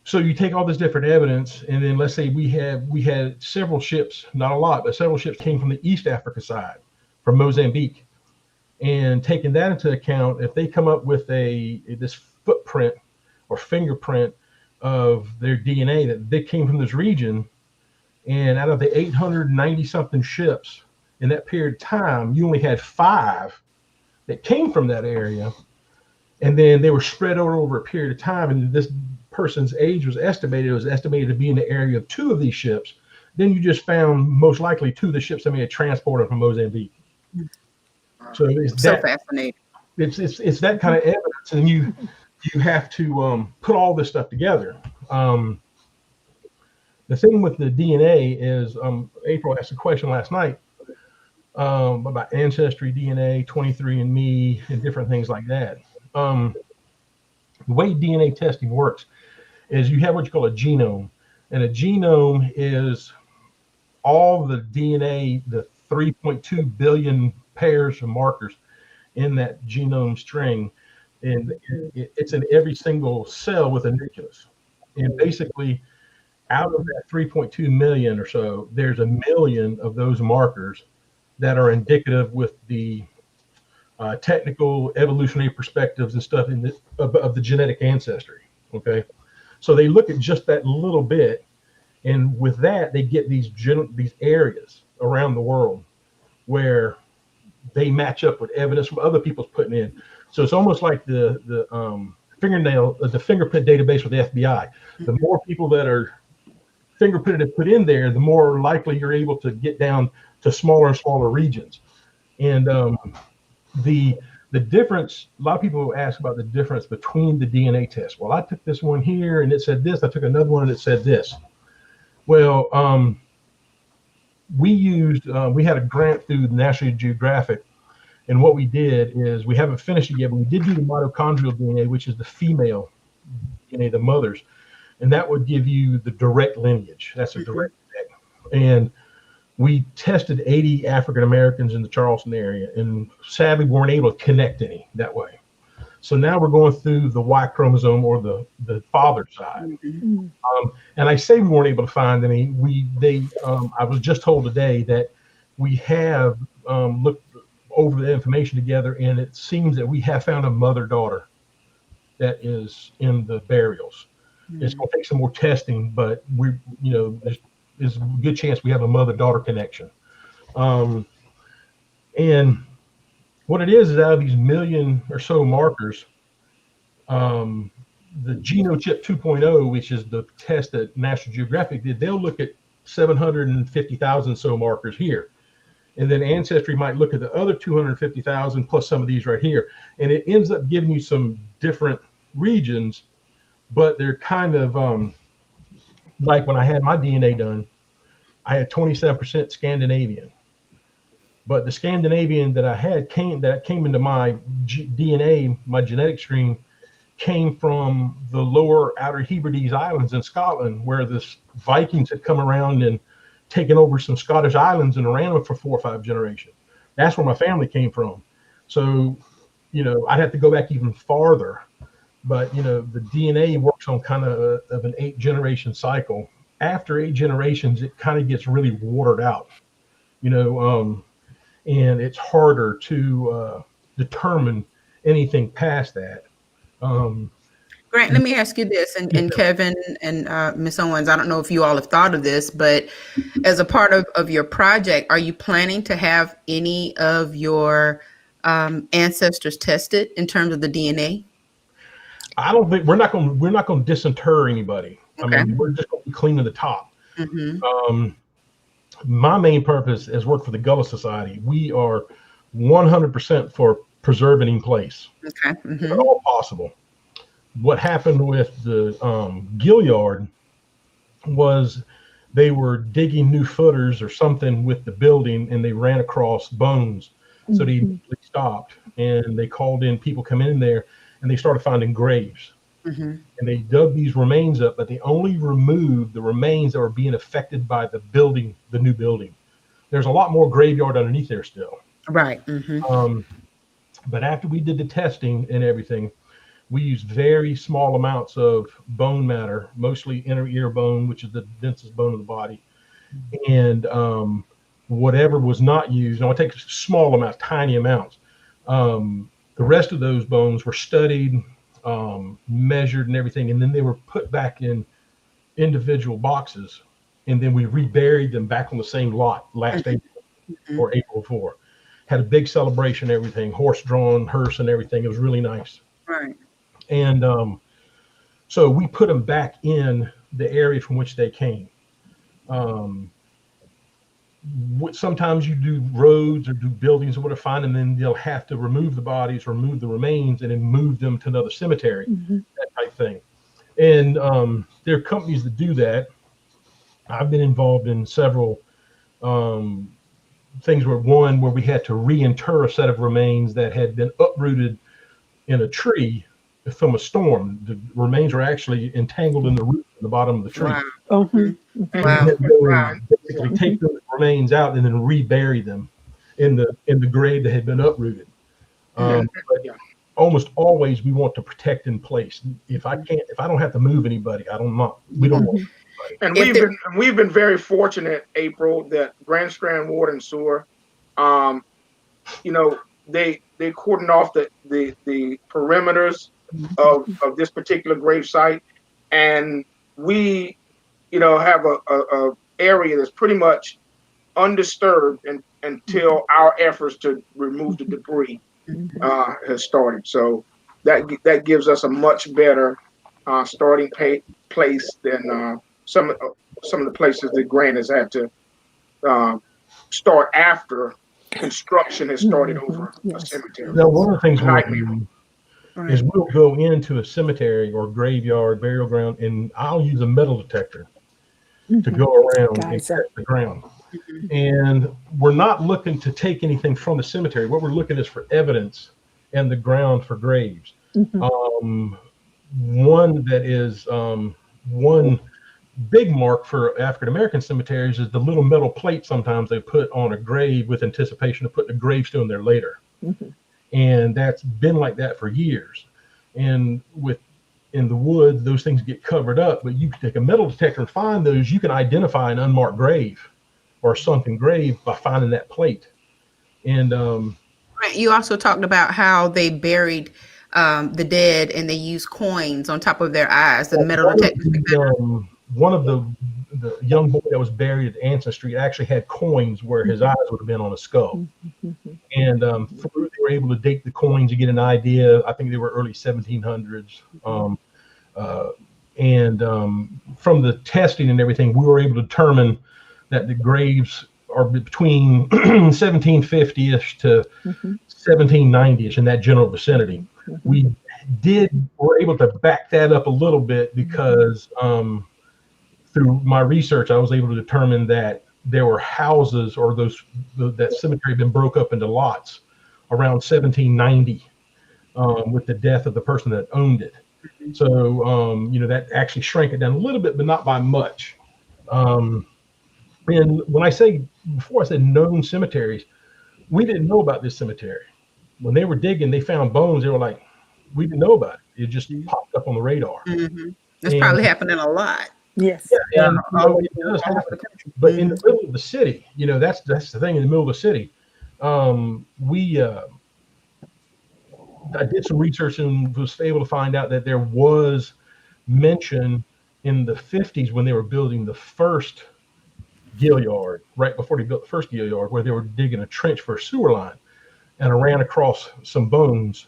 So you take all this different evidence, and then let's say we had several ships, not a lot, but several ships came from the East Africa side, from Mozambique. And taking that into account, if they come up with this footprint or fingerprint of their DNA that they came from this region, and out of the 890 something ships in that period of time, you only had 5 that came from that area. And then they were spread over a period of time, and this person's age was estimated. It was estimated to be in the area of 2 of these ships. Then you just found most likely 2 of the ships that may have transported from Mozambique. So it's so fascinating. It's that kind of evidence, and you have to put all this stuff together. The thing with the DNA is, April asked a question last night about Ancestry, DNA, 23andMe, and different things like that. The way DNA testing works is you have what you call a genome, and a genome is all the DNA, the 3.2 billion pairs of markers in that genome string, and it's in every single cell with a nucleus. And basically, out of that 3.2 million or so, there's 1 million of those markers that are indicative with the technical evolutionary perspectives and stuff of the genetic ancestry. Okay, so they look at just that little bit, and with that they get these areas around the world where they match up with evidence from other people's putting in. So it's almost like the the fingerprint database with the FBI. The more people that are fingerprinted put in there, the more likely you're able to get down to smaller and smaller regions. And the difference, a lot of people ask about the difference between the DNA tests. Well, I took this one here and it said this. I took another one and it said this. Well, we had a grant through National Geographic. And what we did is, we haven't finished it yet, but we did do the mitochondrial DNA, which is the female DNA, the mothers. And that would give you the direct lineage. That's a direct connect. And we tested 80 African Americans in the Charleston area, and sadly we weren't able to connect any that way. So now we're going through the Y chromosome, or the father side. And I say we weren't able to find any. I was just told today that we have looked over the information together, and it seems that we have found a mother-daughter that is in the burials. It's going to take some more testing, but there's a good chance we have a mother-daughter connection. And what it is out of these million or so markers, the Genochip 2.0, which is the test that National Geographic did, they'll look at 750,000 so markers here. And then Ancestry might look at the other 250,000 plus some of these right here. And it ends up giving you some different regions, but they're kind of like when I had my DNA done, I had 27% Scandinavian. But the Scandinavian that I had came into my DNA, my genetic stream, came from the lower Outer Hebrides Islands in Scotland, where the Vikings had come around and taken over some Scottish islands and ran them for 4 or 5 generations. That's where my family came from. So, I'd have to go back even farther. But, the DNA works on kind of an 8-generation cycle. After 8 generations, it kind of gets really watered out, and it's harder to determine anything past that. Grant, let me ask you this, and Kevin and Ms. Owens, I don't know if you all have thought of this, but as a part of your project, are you planning to have any of your ancestors tested in terms of the DNA? I don't think we're not going to disinter anybody. Okay. I mean, we're just going to be cleaning the top. My main purpose is work for the Gullah Society. We are 100% for preserving in place. Okay. If at all possible. What happened with the Gilliard was they were digging new footers or something with the building, and they ran across bones. So they immediately stopped, and they called in people come in there, and they started finding graves. And they dug these remains up, but they only removed the remains that were being affected by the building, the new building. There's a lot more graveyard underneath there still. Right. But after we did the testing and everything, we used very small amounts of bone matter, mostly inner ear bone, which is the densest bone of the body. And whatever was not used, I take small amounts, tiny amounts. The rest of those bones were studied, measured and everything, and then they were put back in individual boxes, and then we reburied them back on the same lot last April or April before. Had a big celebration, everything, horse-drawn hearse and everything. It was really nice. Right. And so we put them back in the area from which they came. Sometimes you do roads or do buildings or whatever, find them, and then they'll have to remove the bodies, remove the remains, and then move them to another cemetery, that type thing. And there are companies that do that. I've been involved in several things where we had to reinter a set of remains that had been uprooted in a tree from a storm. The remains were actually entangled in the root at the bottom of the tree. Wow. Basically take those remains out and then rebury them in the grave that had been uprooted. But almost always we want to protect in place. If I don't have to move anybody, we don't want to. And we've been very fortunate, April, that Grand Strand Water and Sewer, they cordoned off the perimeters of this particular grave site, and we have a area that's pretty much undisturbed until our efforts to remove the debris has started. So that gives us a much better starting place than some of the places that Grant has had to start after construction has started over a cemetery. Now, one of the things we'll do is we'll go into a cemetery or graveyard, burial ground, and I'll use a metal detector to go around and check the ground. And we're not looking to take anything from the cemetery. What we're looking is for evidence and the ground for graves. One that is one big mark for African American cemeteries is the little metal plate sometimes they put on a grave with anticipation of putting a gravestone there later. And that's been like that for years. And in the woods, those things get covered up, but you can take a metal detector and find those. You can identify an unmarked grave or a sunken grave by finding that plate. And you also talked about how they buried the dead and they used coins on top of their eyes. The metal detectors. One of the young boy that was buried at Anson Street actually had coins where his eyes would have been on a skull. And they were able to date the coins to get an idea. I think they were early 1700s. From the testing and everything, we were able to determine that the graves are between 1750-ish to 1790-ish in that general vicinity. We were able to back that up a little bit because through my research, I was able to determine that there were houses or that cemetery had been broke up into lots around 1790 with the death of the person that owned it. So, that actually shrank it down a little bit, but not by much. And when before I said known cemeteries, we didn't know about this cemetery. When they were digging, they found bones. They were like, we didn't know about it. It just popped up on the radar. That's probably happening a lot. Yes. Yeah, and it does happen. But in the middle of the city, that's the thing. In the middle of the city, I did some research and was able to find out that there was mention in the 50s when they were building the first gill yard, right before they built the first gill yard, where they were digging a trench for a sewer line, and I ran across some bones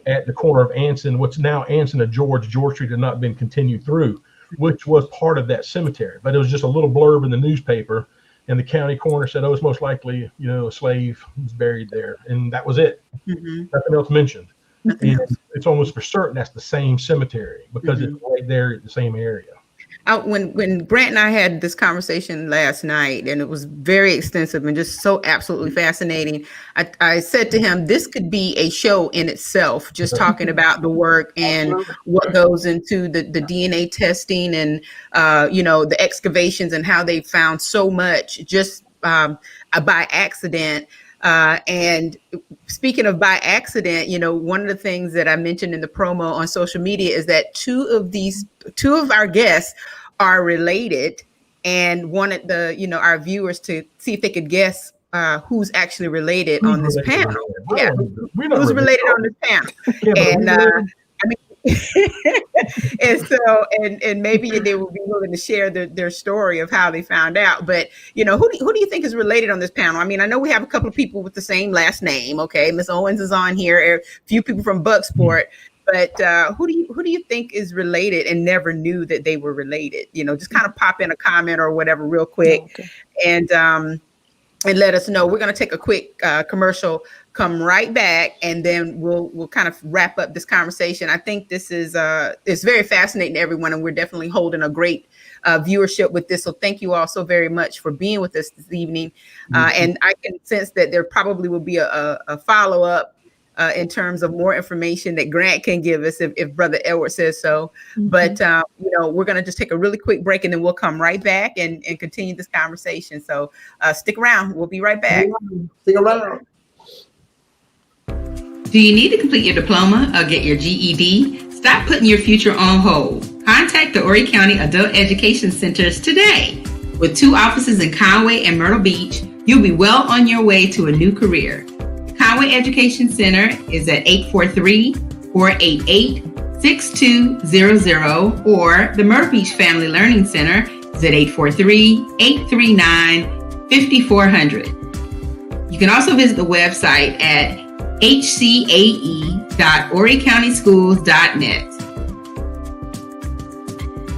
at the corner of Anson, what's now Anson and George Street had not been continued through, which was part of that cemetery. But it was just a little blurb in the newspaper, and the county coroner said, it's most likely, a slave was buried there. And that was it. Nothing else mentioned. And it's almost for certain that's the same cemetery because it's right there in the same area. When Grant and I had this conversation last night, and it was very extensive and just so absolutely fascinating, I said to him, this could be a show in itself, just talking about the work and what goes into the DNA testing and, the excavations and how they found so much just by accident. And speaking of by accident, one of the things that I mentioned in the promo on social media is that two of our guests are related, and wanted our viewers to see if they could guess who's actually related on this panel. Yeah, who's related on this panel? And and so and maybe they will be willing to share their story of how they found out. But who do you think is related on this panel? I mean, I know we have a couple of people with the same last name. Okay, Miss Owens is on here. A few people from Bucksport. But who do you think is related and never knew that they were related? Just kind of pop in a comment or whatever real quick, and let us know. We're going to take a quick commercial, come right back, and then we'll kind of wrap up this conversation. I think this is it's very fascinating to everyone, and we're definitely holding a great viewership with this. So thank you all so very much for being with us this evening. And I can sense that there probably will be a follow-up in terms of more information that Grant can give us if Brother Edward says so. But, we're going to just take a really quick break, and then we'll come right back and continue this conversation. So stick around. We'll be right back. Stick around. Do you need to complete your diploma or get your GED? Stop putting your future on hold. Contact the Horry County Adult Education Centers today. With 2 offices in Conway and Myrtle Beach, you'll be well on your way to a new career. Conway Education Center is at 843-488-6200, or the Myrtle Beach Family Learning Center is at 843-839-5400. You can also visit the website at hcae.horrycountyschools.net.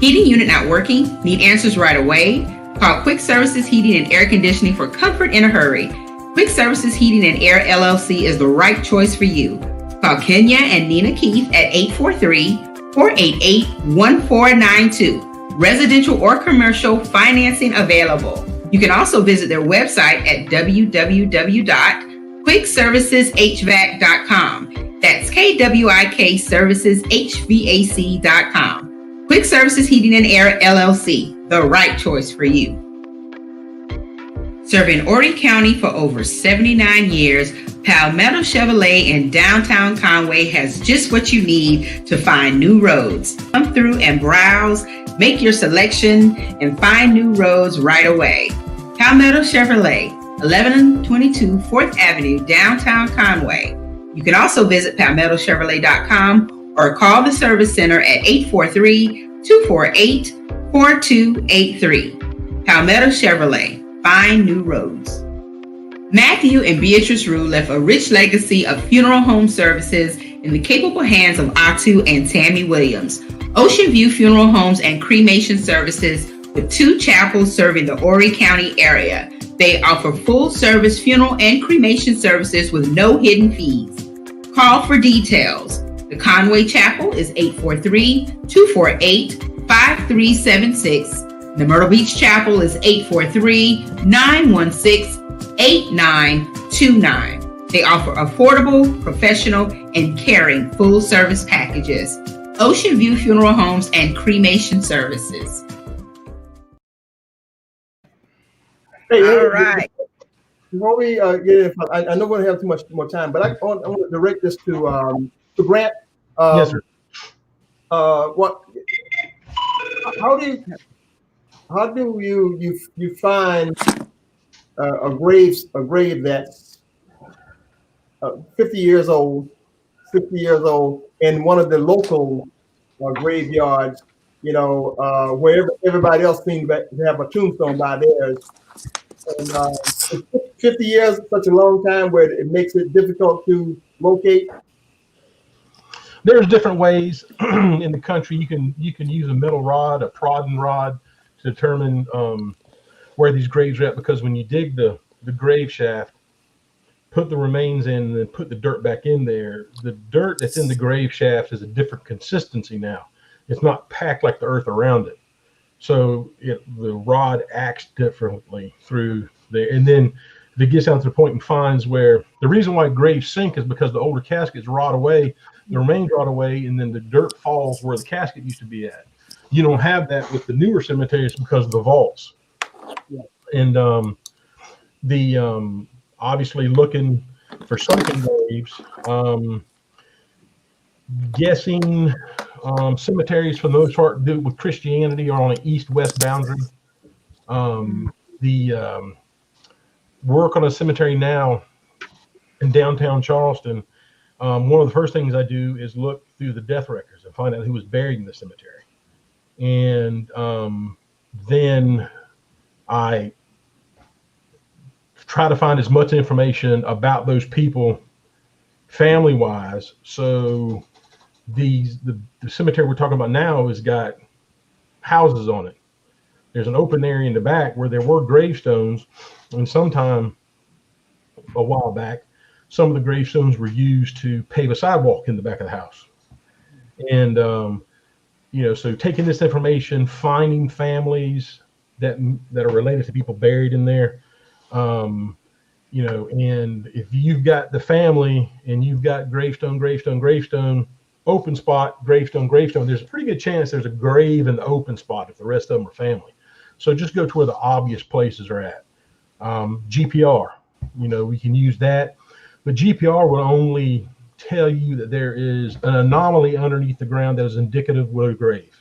Heating unit not working? Need answers right away? Call Quick Services Heating and Air Conditioning for comfort in a hurry. Quick Services Heating and Air LLC is the right choice for you. Call Kenya and Nina Keith at 843-488-1492. Residential or commercial financing available. You can also visit their website at www.quickserviceshvac.com. That's KWIK serviceshvac.com. Quick Services Heating and Air LLC, the right choice for you. Serving Horry County for over 79 years, Palmetto Chevrolet in downtown Conway has just what you need to find new roads. Come through and browse, make your selection, and find new roads right away. Palmetto Chevrolet, 1122 4th Avenue, downtown Conway. You can also visit palmettochevrolet.com or call the service center at 843-248-4283. Palmetto Chevrolet, find new roads. Matthew and Beatrice Rue left a rich legacy of funeral home services in the capable hands of Atu and Tammy Williams. Ocean View Funeral Homes and Cremation Services with 2 chapels serving the Horry County area. They offer full-service funeral and cremation services with no hidden fees. Call for details. The Conway Chapel is 843-248-5376. The Myrtle Beach Chapel is 843-916-8929. They offer affordable, professional, and caring full-service packages. Ocean View Funeral Homes and Cremation Services. All right. Before we get in, I know we don't have too much more time, but I want to direct this to Grant. Yes, sir. How do you find a grave that's 50 years old, 60 years old, in one of the local graveyards, where everybody else seems to have a tombstone by theirs. And 50 years, such a long time where it makes it difficult to locate. There's different ways in the country. You can use a metal rod, a prodding rod, to determine where these graves are at, because when you dig the grave shaft, put the remains in, and then put the dirt back in there, the dirt that's in the grave shaft is a different consistency now. It's not packed like the earth around it. So the rod acts differently through there. And then if it gets down to the point and finds where the reason why graves sink is because the older caskets rot away, the remains rot away, and then the dirt falls where the casket used to be at. You don't have that with the newer cemeteries because of the vaults. Yeah. And obviously looking for sunken graves, guessing cemeteries for the most part do with Christianity are on an east-west boundary. Work on a cemetery now in downtown Charleston. One of the first things I do is look through the death records and find out who was buried in the cemetery. And then I try to find as much information about those people family-wise. So the cemetery we're talking about now has got houses on it. There's an open area in the back where there were gravestones, and sometime a while back, some of the gravestones were used to pave a sidewalk in the back of the house. And so taking this information, finding families that are related to people buried in there, and if you've got the family and you've got gravestone, open spot, gravestone, there's a pretty good chance there's a grave in the open spot if the rest of them are family. So just go to where the obvious places are at. GPR, we can use that, but GPR will only tell you that there is an anomaly underneath the ground that is indicative of a grave.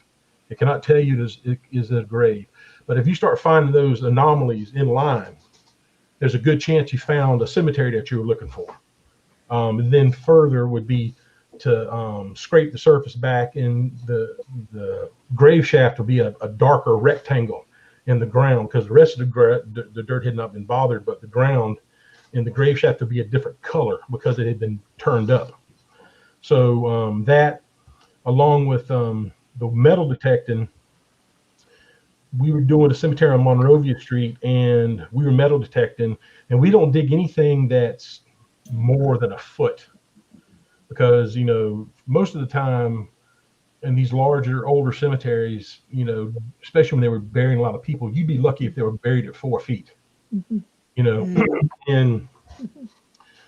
It cannot tell you it is a grave. But if you start finding those anomalies in line, there's a good chance you found a cemetery that you were looking for. And then further would be to scrape the surface back, and the grave shaft will be a darker rectangle in the ground, because the rest of the dirt had not been bothered, but the ground and the grave shaft would be a different color because it had been turned up. So that, along with the metal detecting, we were doing a cemetery on Monrovia Street, and we were metal detecting, and we don't dig anything that's more than a foot, because, you know, most of the time in these larger, older cemeteries, you know, especially when they were burying a lot of people, you'd be lucky if they were buried at 4 feet, you know. And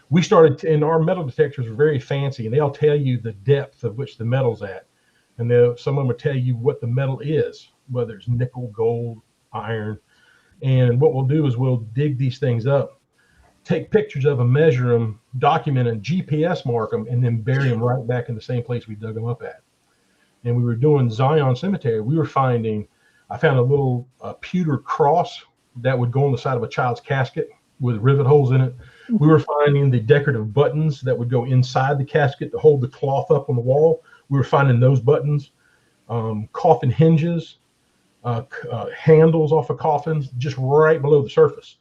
we started, and our metal detectors were very fancy, and they'll tell you the depth of which the metal's at. And some of them will tell you what the metal is, whether it's nickel, gold, iron. And what we'll do is we'll dig these things up, take pictures of them, measure them, document and GPS mark them, and then bury them right back in the same place we dug them up at. And we were doing Zion Cemetery. I found a little pewter cross that would go on the side of a child's casket with rivet holes in it. We were finding the decorative buttons that would go inside the casket to hold the cloth up on the wall. We were finding those buttons, coffin hinges, handles off of coffins, just right below the surface.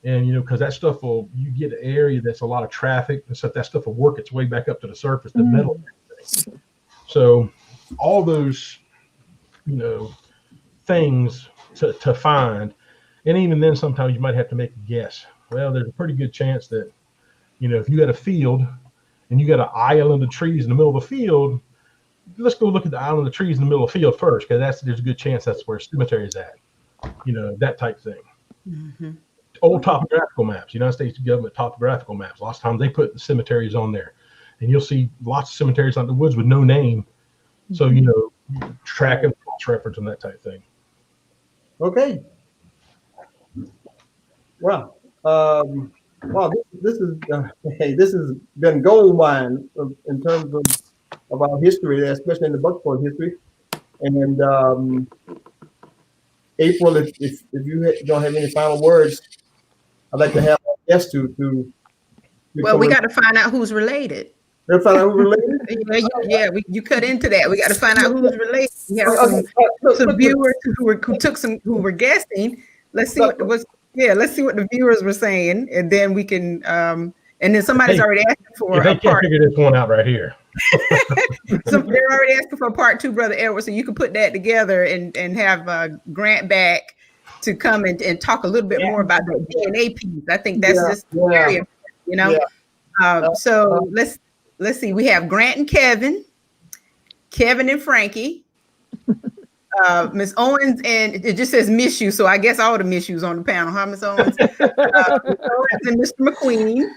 And, you know, because that stuff you get an area that's a lot of traffic and stuff, that stuff will work its way back up to the surface, the metal. So all those, you know, things to find. And even then, sometimes you might have to make a guess. Well, there's a pretty good chance that, you know, if you got a field and you got an island of trees in the middle of the field, let's go look at the island of trees in the middle of the field first, because there's a good chance that's where cemetery is at, you know, that type thing. Old topographical maps, United States government topographical maps. Lots of times they put the cemeteries on there, and you'll see lots of cemeteries out in the woods with no name. So, you know, track and cross-reference and that type of thing. Okay. Wow. Wow. This has been gold mine in terms of our history, especially in the Bucksport history. And April, if you don't have any final words, I'd like to have our guests to well, we got to find out who's related. We'll find out who's related. You cut into that. We got to find out who's related. We have some viewers who were guessing. Let's see what the viewers were saying, and then we can. And then somebody's already asking for a part. Figure this one out right here. So they're already asking for a part 2, Brother Edward. So you can put that together and have Grant back to come and talk a little bit more about the DNA piece. I think that's just very important, you know. So let's see. We have Grant and Kevin and Frankie, Miss Owens, and it just says Mishoe. So I guess all the Mishoes on the panel, huh, Miss Owens? Miss Owens and Mr. McQueen.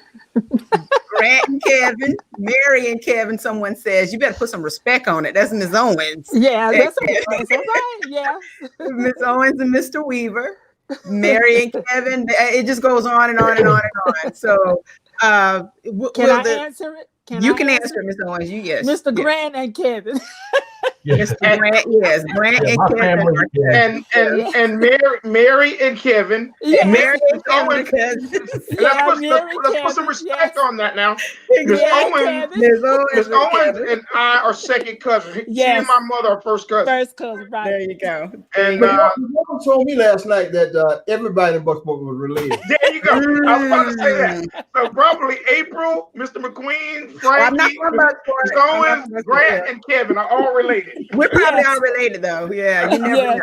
Grant and Kevin, Mary and Kevin. Someone says you better put some respect on it. That's Miss Owens. Yeah, that's right. Yeah, Miss Owens and Mr. Weaver, Mary and Kevin. It just goes on and on and on and on. So, can I answer it? You can answer it, Miss Owens. Yes, Mr. Grant and Kevin. Yes. Mr. Grant, yes, Grant and Kevin. And Mary and Kevin. Yeah, Mary and Kevin. Let's put some respect on that now. Miss Owens and I are second cousins. She and my mother are first cousins. First cousin, right. There you go. And you told me last night that everybody in Bucksport was related. There you go. I was about to say that. So probably April, Mr. McQueen, Frankie, Miss Owens, Grant, and Kevin are all related. We're probably all related, though. Yeah, you never know.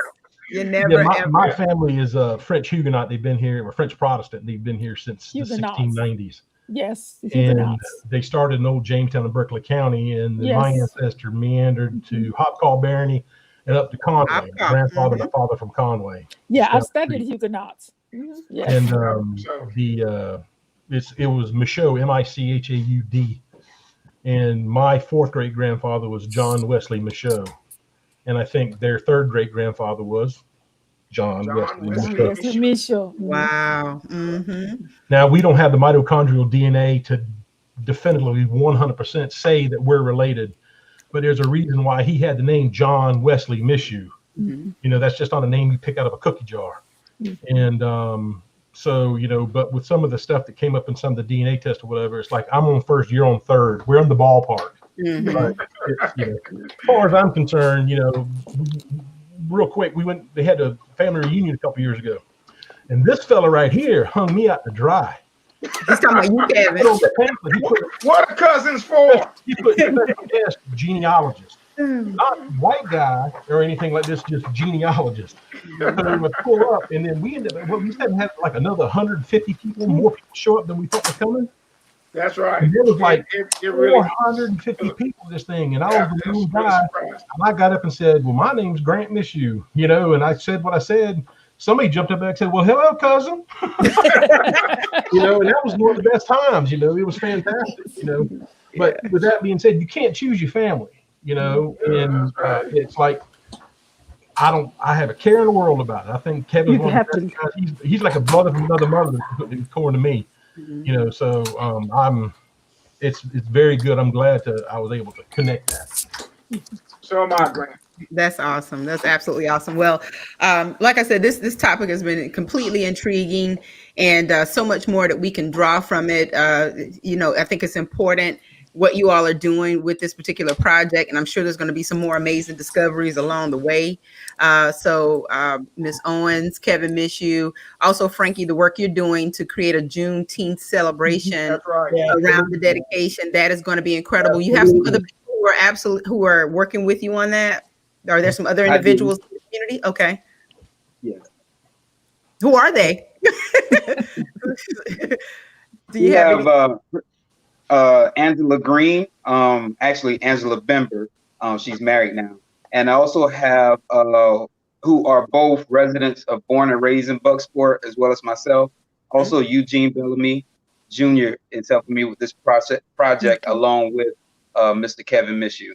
You never ever. My family is French Huguenot. They've been here, or French Protestant. They've been here since the 1690s. Yes, and they started in old Jamestown and Berkeley County, and my ancestor meandered to Hopcall Barony and up to Conway. My grandfather and my father from Conway. Yeah, I've studied Huguenots. Yes. And it was Mishoe, Michaud. And my 4th great grandfather was John Wesley Mishoe. And I think their 3rd great grandfather was John Wesley Mishoe. Wow. Mm-hmm. Now, we don't have the mitochondrial DNA to definitively 100% say that we're related, but there's a reason why he had the name John Wesley Mishoe. Mm-hmm. You know, that's just not a name you pick out of a cookie jar. Mm-hmm. And so, you know, but with some of the stuff that came up in some of the DNA tests or whatever, it's like, I'm on 1st, you're on 3rd. We're in the ballpark. Mm-hmm. But, you know, as far as I'm concerned, you know, real quick, they had a family reunion a couple years ago. And this fella right here hung me out to dry. He's talking about you, Kevin. What are cousins for? He put special guest genealogist, not white guy or anything like this, just genealogist. So we would pull up, and then we ended up, well, we said we had like another 150 people, more people show up than we thought were coming. That's right. And there was like it really 450 people this thing, and I was the new guy. And I got up and said, "Well, my name's Grant Mishoe," you know, and I said what I said. Somebody jumped up and said, "Well, hello, cousin." You know, and that was one of the best times. You know, it was fantastic. You know, but with that being said, you can't choose your family. You know, and it's like I have a care in the world about it. I think Kevin's one of the best guys. He's like a brother from another mother, according to me. You know, so it's very good. I'm glad I was able to connect that. So am I, Grant. That's awesome. That's absolutely awesome. Well, like I said, this topic has been completely intriguing, and so much more that we can draw from it. You know, I think it's important what you all are doing with this particular project, and I'm sure there's going to be some more amazing discoveries along the way. So Ms. Owens, Kevin Mishoe, also Frankie, the work you're doing to create a Juneteenth celebration around the dedication, that is going to be incredible. You have some other people who are working with you on that? Are there some other individuals in the community? Okay. Yeah. Who are they? Do you have Angela Green, actually Angela Bember, she's married now. And I also have who are both residents of born and raised in Bucksport, as well as myself. Also Eugene Bellamy Jr. is helping me with this project along with Mr. Kevin Mishoe.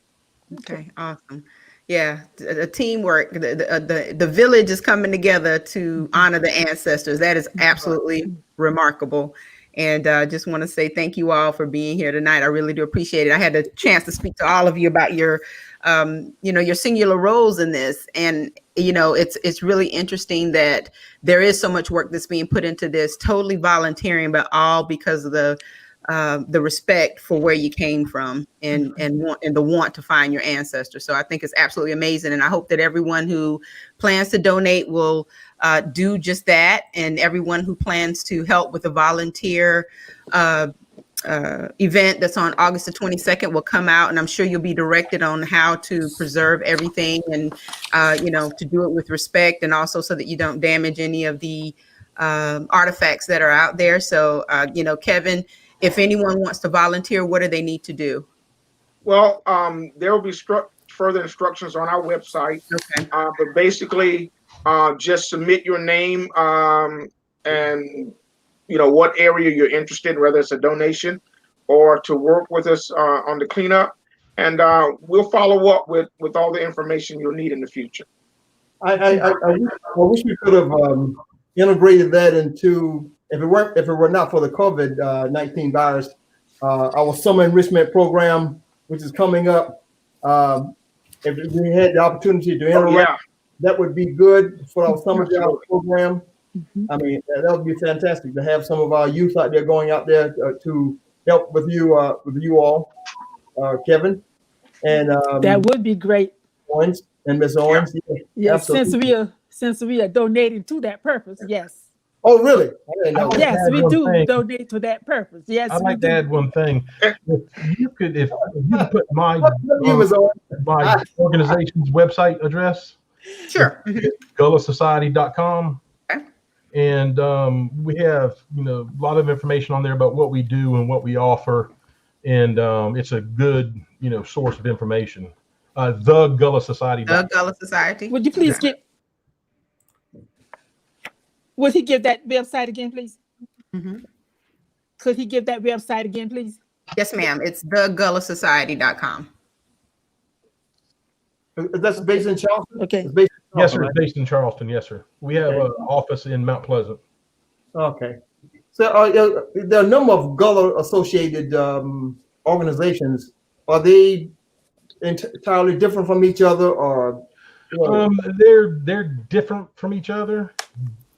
Okay, awesome. Yeah, the teamwork, the village is coming together to honor the ancestors. That is absolutely remarkable. And just want to say thank you all for being here tonight. I really do appreciate it. I had a chance to speak to all of you about your, you know, your singular roles in this. And, you know, it's really interesting that there is so much work that's being put into this, totally volunteering, but all because of the respect for where you came from and the want to find your ancestors. So I think it's absolutely amazing. And I hope that everyone who plans to donate will do just that. And everyone who plans to help with the volunteer event that's on August the 22nd will come out, and I'm sure you'll be directed on how to preserve everything and, you know, to do it with respect, and also so that you don't damage any of the artifacts that are out there. So, you know, Kevin, if anyone wants to volunteer, what do they need to do? Well, there will be further instructions on our website. Okay. But basically, just submit your name and, you know, what area you're interested in, whether it's a donation or to work with us on the cleanup. And we'll follow up with all the information you'll need in the future. I wish we could have integrated that into, if it were not for the COVID-19 virus, our summer enrichment program, which is coming up. If we had the opportunity to interact, that would be good for our summer job program. I mean, that would be fantastic to have some of our youth out there going out there to help with you all, Kevin, and that would be great. Owens and Ms. Owens. Yes, since we are donating to that purpose, yes. Oh, really? I didn't know. Yes, we do donate to that purpose. Yes, I'd like to add one thing. If you could put my organization's website address. Sure. GullahSociety.com. Okay. And we have, you know, a lot of information on there about what we do and what we offer. And it's a good, you know, source of information. The Gullah Society. The Gullah Society. Would you please would he give that website again, please? Mm-hmm. Could he give that website again, please? Yes, ma'am. It's thegulahsociety.com. That's based in Charleston? Okay. Yes, sir. Right? Based in Charleston. Yes, sir. We have an office in Mount Pleasant. Okay. So there are a number of Gullah associated organizations. Are they entirely different from each other, or? They're different from each other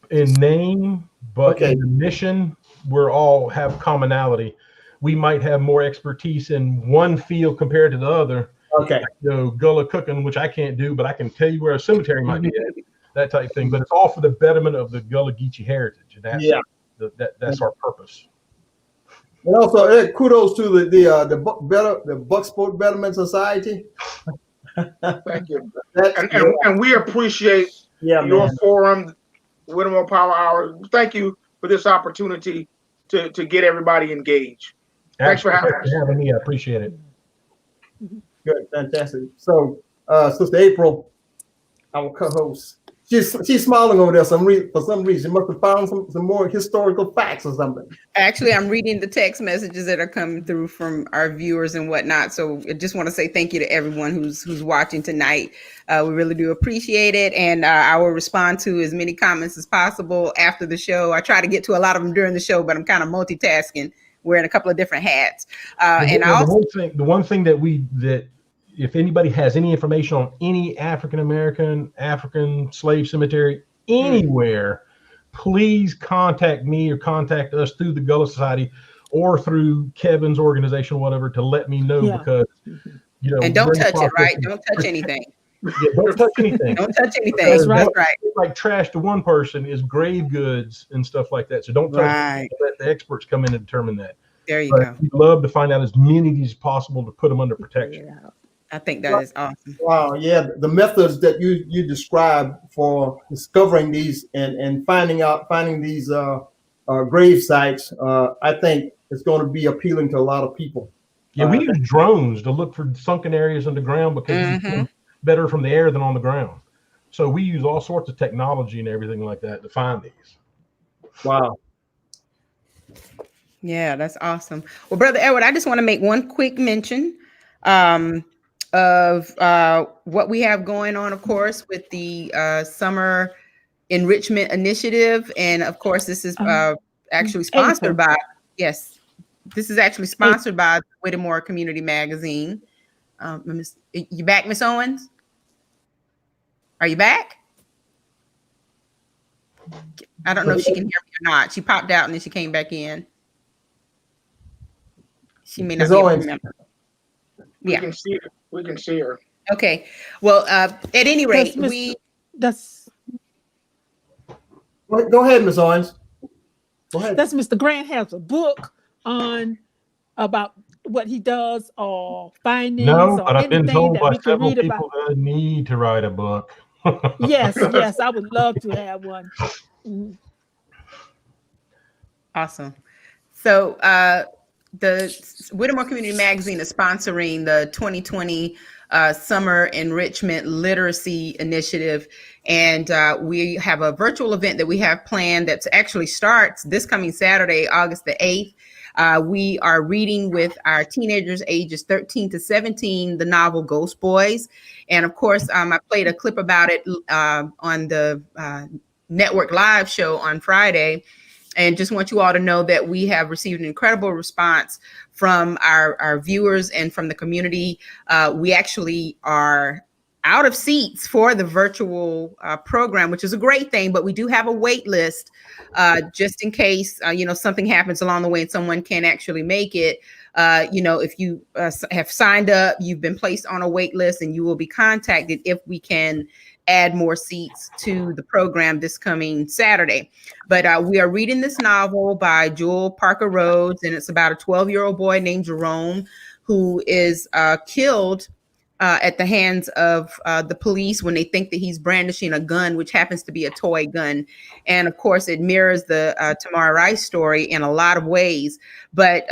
in name, but in the mission, we're all have commonality. We might have more expertise in one field compared to the other. Okay. You know, Gullah cooking, which I can't do, but I can tell you where a cemetery might be at, that type of thing. But it's all for the betterment of the Gullah Geechee heritage. And that's our purpose. And also, kudos to the Bucksport Betterment Society. Thank you. That's And we appreciate your forum, Whittemore Power Hour. Thank you for this opportunity to get everybody engaged. Thanks for having me. I appreciate it. Good, fantastic. So, Sister April, our co-host, she's smiling over there for some reason. She must have found some more historical facts or something. Actually, I'm reading the text messages that are coming through from our viewers and whatnot. So I just want to say thank you to everyone who's watching tonight. We really do appreciate it. And I will respond to as many comments as possible after the show. I try to get to a lot of them during the show, but I'm kind of multitasking, wearing a couple of different hats. The one thing that if anybody has any information on any African slave cemetery anywhere, please contact me or contact us through the Gullah Society or through Kevin's organization, whatever, to let me know, because and don't touch it, right? Don't touch anything. Yeah, don't touch anything. Don't touch anything. That's right. Like trash to one person is grave goods and stuff like that. So don't touch it. Let the experts come in and determine that. There you go. We'd love to find out as many of these as possible to put them under protection. Yeah. I think that is awesome. Wow, yeah, the methods that you described for discovering these and finding these grave sites, I think it's going to be appealing to a lot of people. Yeah, we use drones to look for sunken areas underground because it's better from the air than on the ground. So we use all sorts of technology and everything like that to find these. Wow. Yeah, that's awesome. Well, Brother Edward, I just want to make one quick mention of what we have going on, of course, with the Summer Enrichment Initiative. And of course, this is actually sponsored by, this is actually sponsored by Whittemore Community Magazine. You back, Miss Owens? Are you back? I don't know if she can hear me or not. She popped out and then she came back in. She may not be able to remember. We can see her. Okay. Well, at any rate, Go ahead, Ms. Owens. Go ahead. That's Mr. Grant has a book on about what he does or findings. No, or but I've been told by several people about. that I need to write a book. Yes, I would love to have one. Awesome. So the Whittemore Community Magazine is sponsoring the 2020 Summer Enrichment Literacy Initiative. And we have a virtual event that we have planned that actually starts this coming Saturday, August the 8th. We are reading with our teenagers ages 13 to 17, the novel Ghost Boys. And of course, I played a clip about it on the Network Live show on Friday. And just want you all to know that we have received an incredible response from our viewers and from the community. We actually are out of seats for the virtual program, which is a great thing, but we do have a wait list just in case, something happens along the way and someone can't actually make it. If you have signed up, you've been placed on a wait list and you will be contacted if we can add more seats to the program this coming Saturday. But we are reading this novel by Joel Parker Rhodes, and it's about a 12-year-old boy named Jerome who is killed at the hands of the police when they think that he's brandishing a gun, which happens to be a toy gun. And of course, it mirrors the Tamar Rice story in a lot of ways. But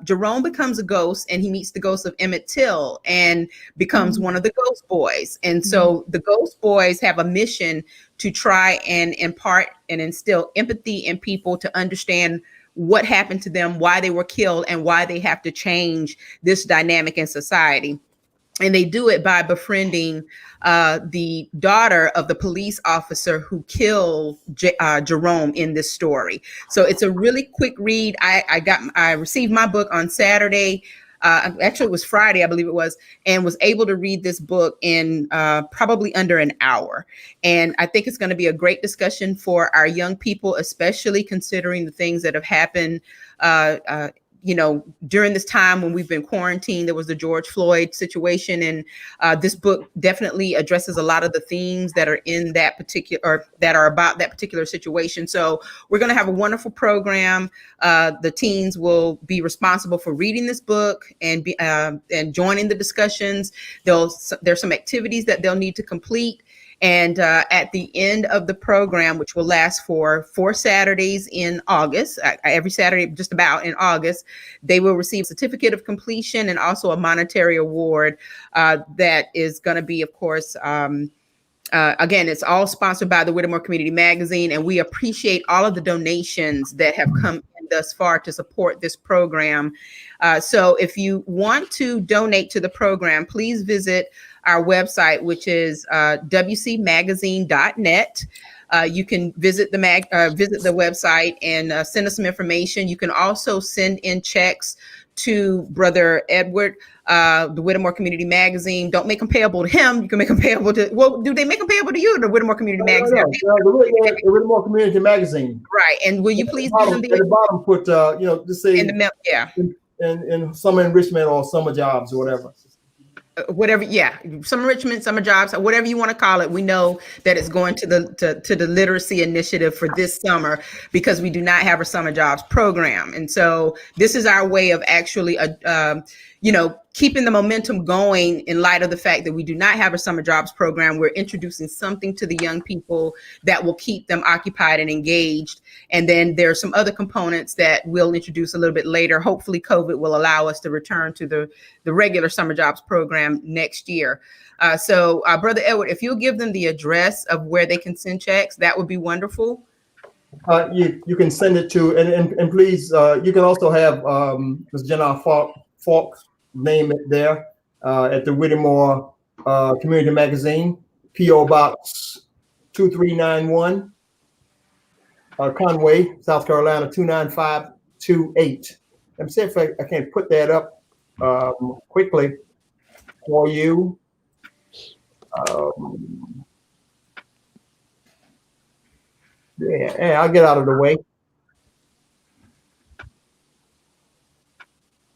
Jerome becomes a ghost and he meets the ghost of Emmett Till and becomes one of the Ghost Boys. And so the Ghost Boys have a mission to try and impart and instill empathy in people to understand what happened to them, why they were killed, and why they have to change this dynamic in society. And they do it by befriending the daughter of the police officer who killed Jerome in this story. So it's a really quick read. I received my book on Saturday. Actually, it was Friday, I believe it was, and was able to read this book in probably under an hour. And I think it's going to be a great discussion for our young people, especially considering the things that have happened during this time when we've been quarantined, there was the George Floyd situation, and this book definitely addresses a lot of the themes that are in that particular, or that are about that particular situation. So we're going to have a wonderful program. The teens will be responsible for reading this book and joining the discussions. There's some activities that they'll need to complete. And at the end of the program, which will last for 4 Saturdays in August, every Saturday just about in August, they will receive a certificate of completion and also a monetary award that is going to be, of course, again, it's all sponsored by the Whittemore Community Magazine, and we appreciate all of the donations that have come in thus far to support this program. So if you want to donate to the program, please visit our website, which is wcmagazine.net. You can visit the website and send us some information. You can also send in checks to Brother Edward, the Whittemore Community Magazine. Don't make them payable to him. You can make them payable to, well, do they make them payable to you or the Whittemore Community Magazine? The Whittemore Community Magazine. Right. And will you please give them at the bottom put, just say in summer enrichment or summer jobs or whatever. Whatever, yeah, summer enrichment, summer jobs, whatever you want to call it. We know that it's going to the literacy initiative for this summer because we do not have a summer jobs program, and so this is our way of actually, keeping the momentum going in light of the fact that we do not have a summer jobs program. We're introducing something to the young people that will keep them occupied and engaged. And then there are some other components that we'll introduce a little bit later. Hopefully COVID will allow us to return to the regular summer jobs program next year. So Brother Edward, if you'll give them the address of where they can send checks, that would be wonderful. You can send it to, and please, you can also have Ms. Jenna Falk's name it there at the Whittemore Community Magazine, P.O. Box 2391, Conway, South Carolina 29528. Let me see if I can put that up quickly for you. Yeah, I'll get out of the way.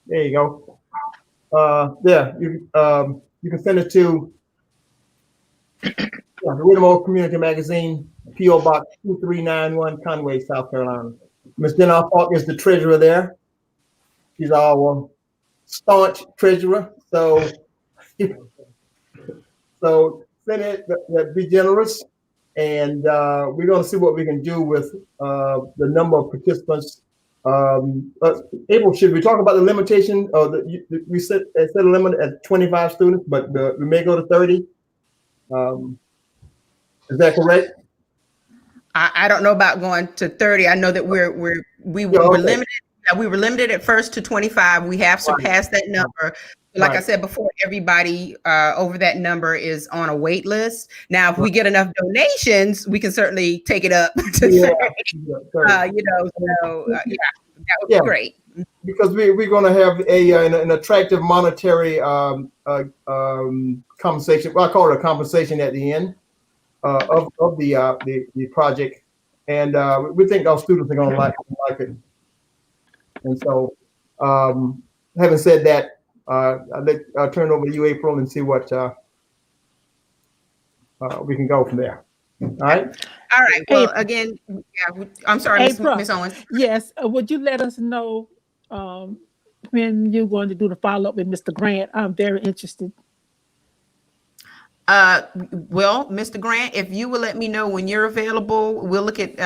There you go. You can send it to the Whittemore Community Magazine, P.O. Box 2391, Conway, South Carolina. Ms. Jenna Falk is the treasurer there. She's our staunch treasurer. So send it, be generous, and we're going to see what we can do with the number of participants. April, should we talk about the limitation? We set a limit at 25 students, but we may go to 30. Is that correct? I don't know about going to 30. I know that we were limited. We were limited at first to 25. We have surpassed that number. Like I said before, everybody over that number is on a wait list. Now, if we get enough donations, we can certainly take it up to 30. That would be great. Because we're going to have an attractive monetary compensation. Well, I call it a compensation at the end of the project, and we think our students are going to like it. And so, having said that, I'll turn it over to you, April, and see what we can go from there. All right. All right. Well, again, I'm sorry, Ms. Owens. Yes. Would you let us know when you're going to do the follow-up with Mr. Grant? I'm very interested. Well, Mr. Grant, if you will let me know when you're available, we'll look at,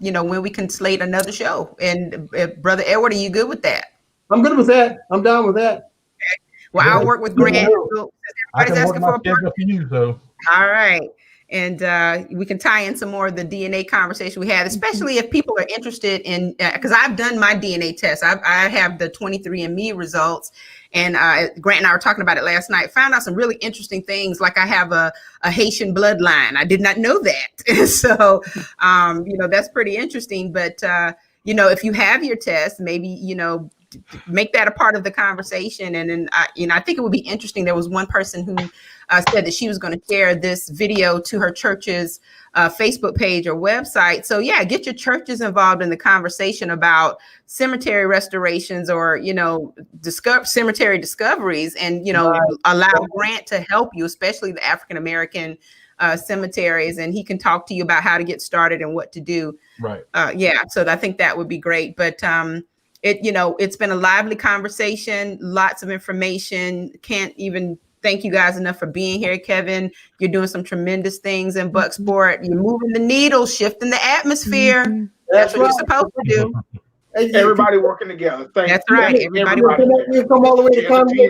when we can slate another show. And Brother Edward, are you good with that? I'm good with that. I'm down with that. Okay. Well, I'll work with Grant. Everybody's asking for a partner. All right. And we can tie in some more of the DNA conversation we had, especially if people are interested in, because I've done my DNA test. I have the 23andMe results, and Grant and I were talking about it last night. Found out some really interesting things, like I have a Haitian bloodline. I did not know that. So, that's pretty interesting. But, if you have your test, maybe, make that a part of the conversation. And then, I think it would be interesting. There was one person who said that she was going to share this video to her church's Facebook page or website. So yeah, get your churches involved in the conversation about cemetery restorations or, cemetery discoveries, and, allow Grant to help you, especially the African-American cemeteries, and he can talk to you about how to get started and what to do. Right. So I think that would be great. But it's been a lively conversation, lots of information. Can't even thank you guys enough for being here. Kevin, you're doing some tremendous things in Bucksport. You're moving the needle, shifting the atmosphere. Mm-hmm. That's what you're supposed to do. Everybody working together. That's right. Everybody come all the way to Conway.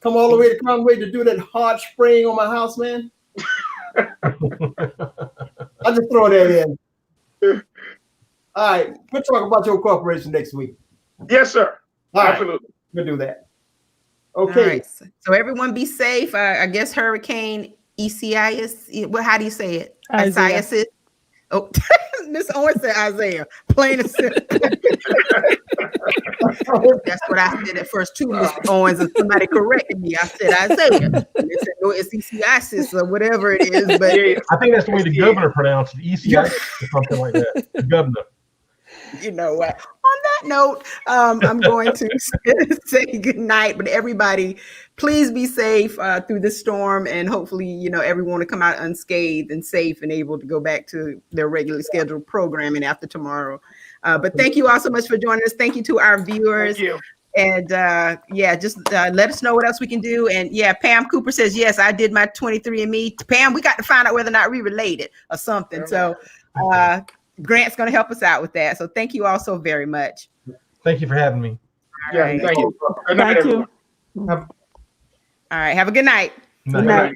Come all the way to Conway to do that hard spraying on my house, man. I'll just throw that in. All right, we'll talk about your corporation next week. Yes, sir. Absolutely. Right. We'll do that. Okay. Right. So everyone be safe. I guess Hurricane ECIS. How do you say it? Isaiah. Oh, Miss Owens said Isaiah. Plain and simple. That's what I said at first too, Miss Owens, and somebody corrected me. I said Isaiah. And they said, no, it's ECIS or whatever it is. But I think that's the way the governor pronounced it, ECIS or something like that. The governor. You know what? On that note, I'm going to say good night. But everybody, please be safe through this storm, and hopefully, everyone will come out unscathed and safe and able to go back to their regularly scheduled programming after tomorrow. But thank you all so much for joining us. Thank you to our viewers. Thank you. And just let us know what else we can do. And yeah, Pam Cooper says, yes, I did my 23andMe. Pam, we got to find out whether or not we related or something. So Grant's going to help us out with that. So thank you all so very much. Thank you for having me. Thank you. Thank you. All right. Have a good night. Good night.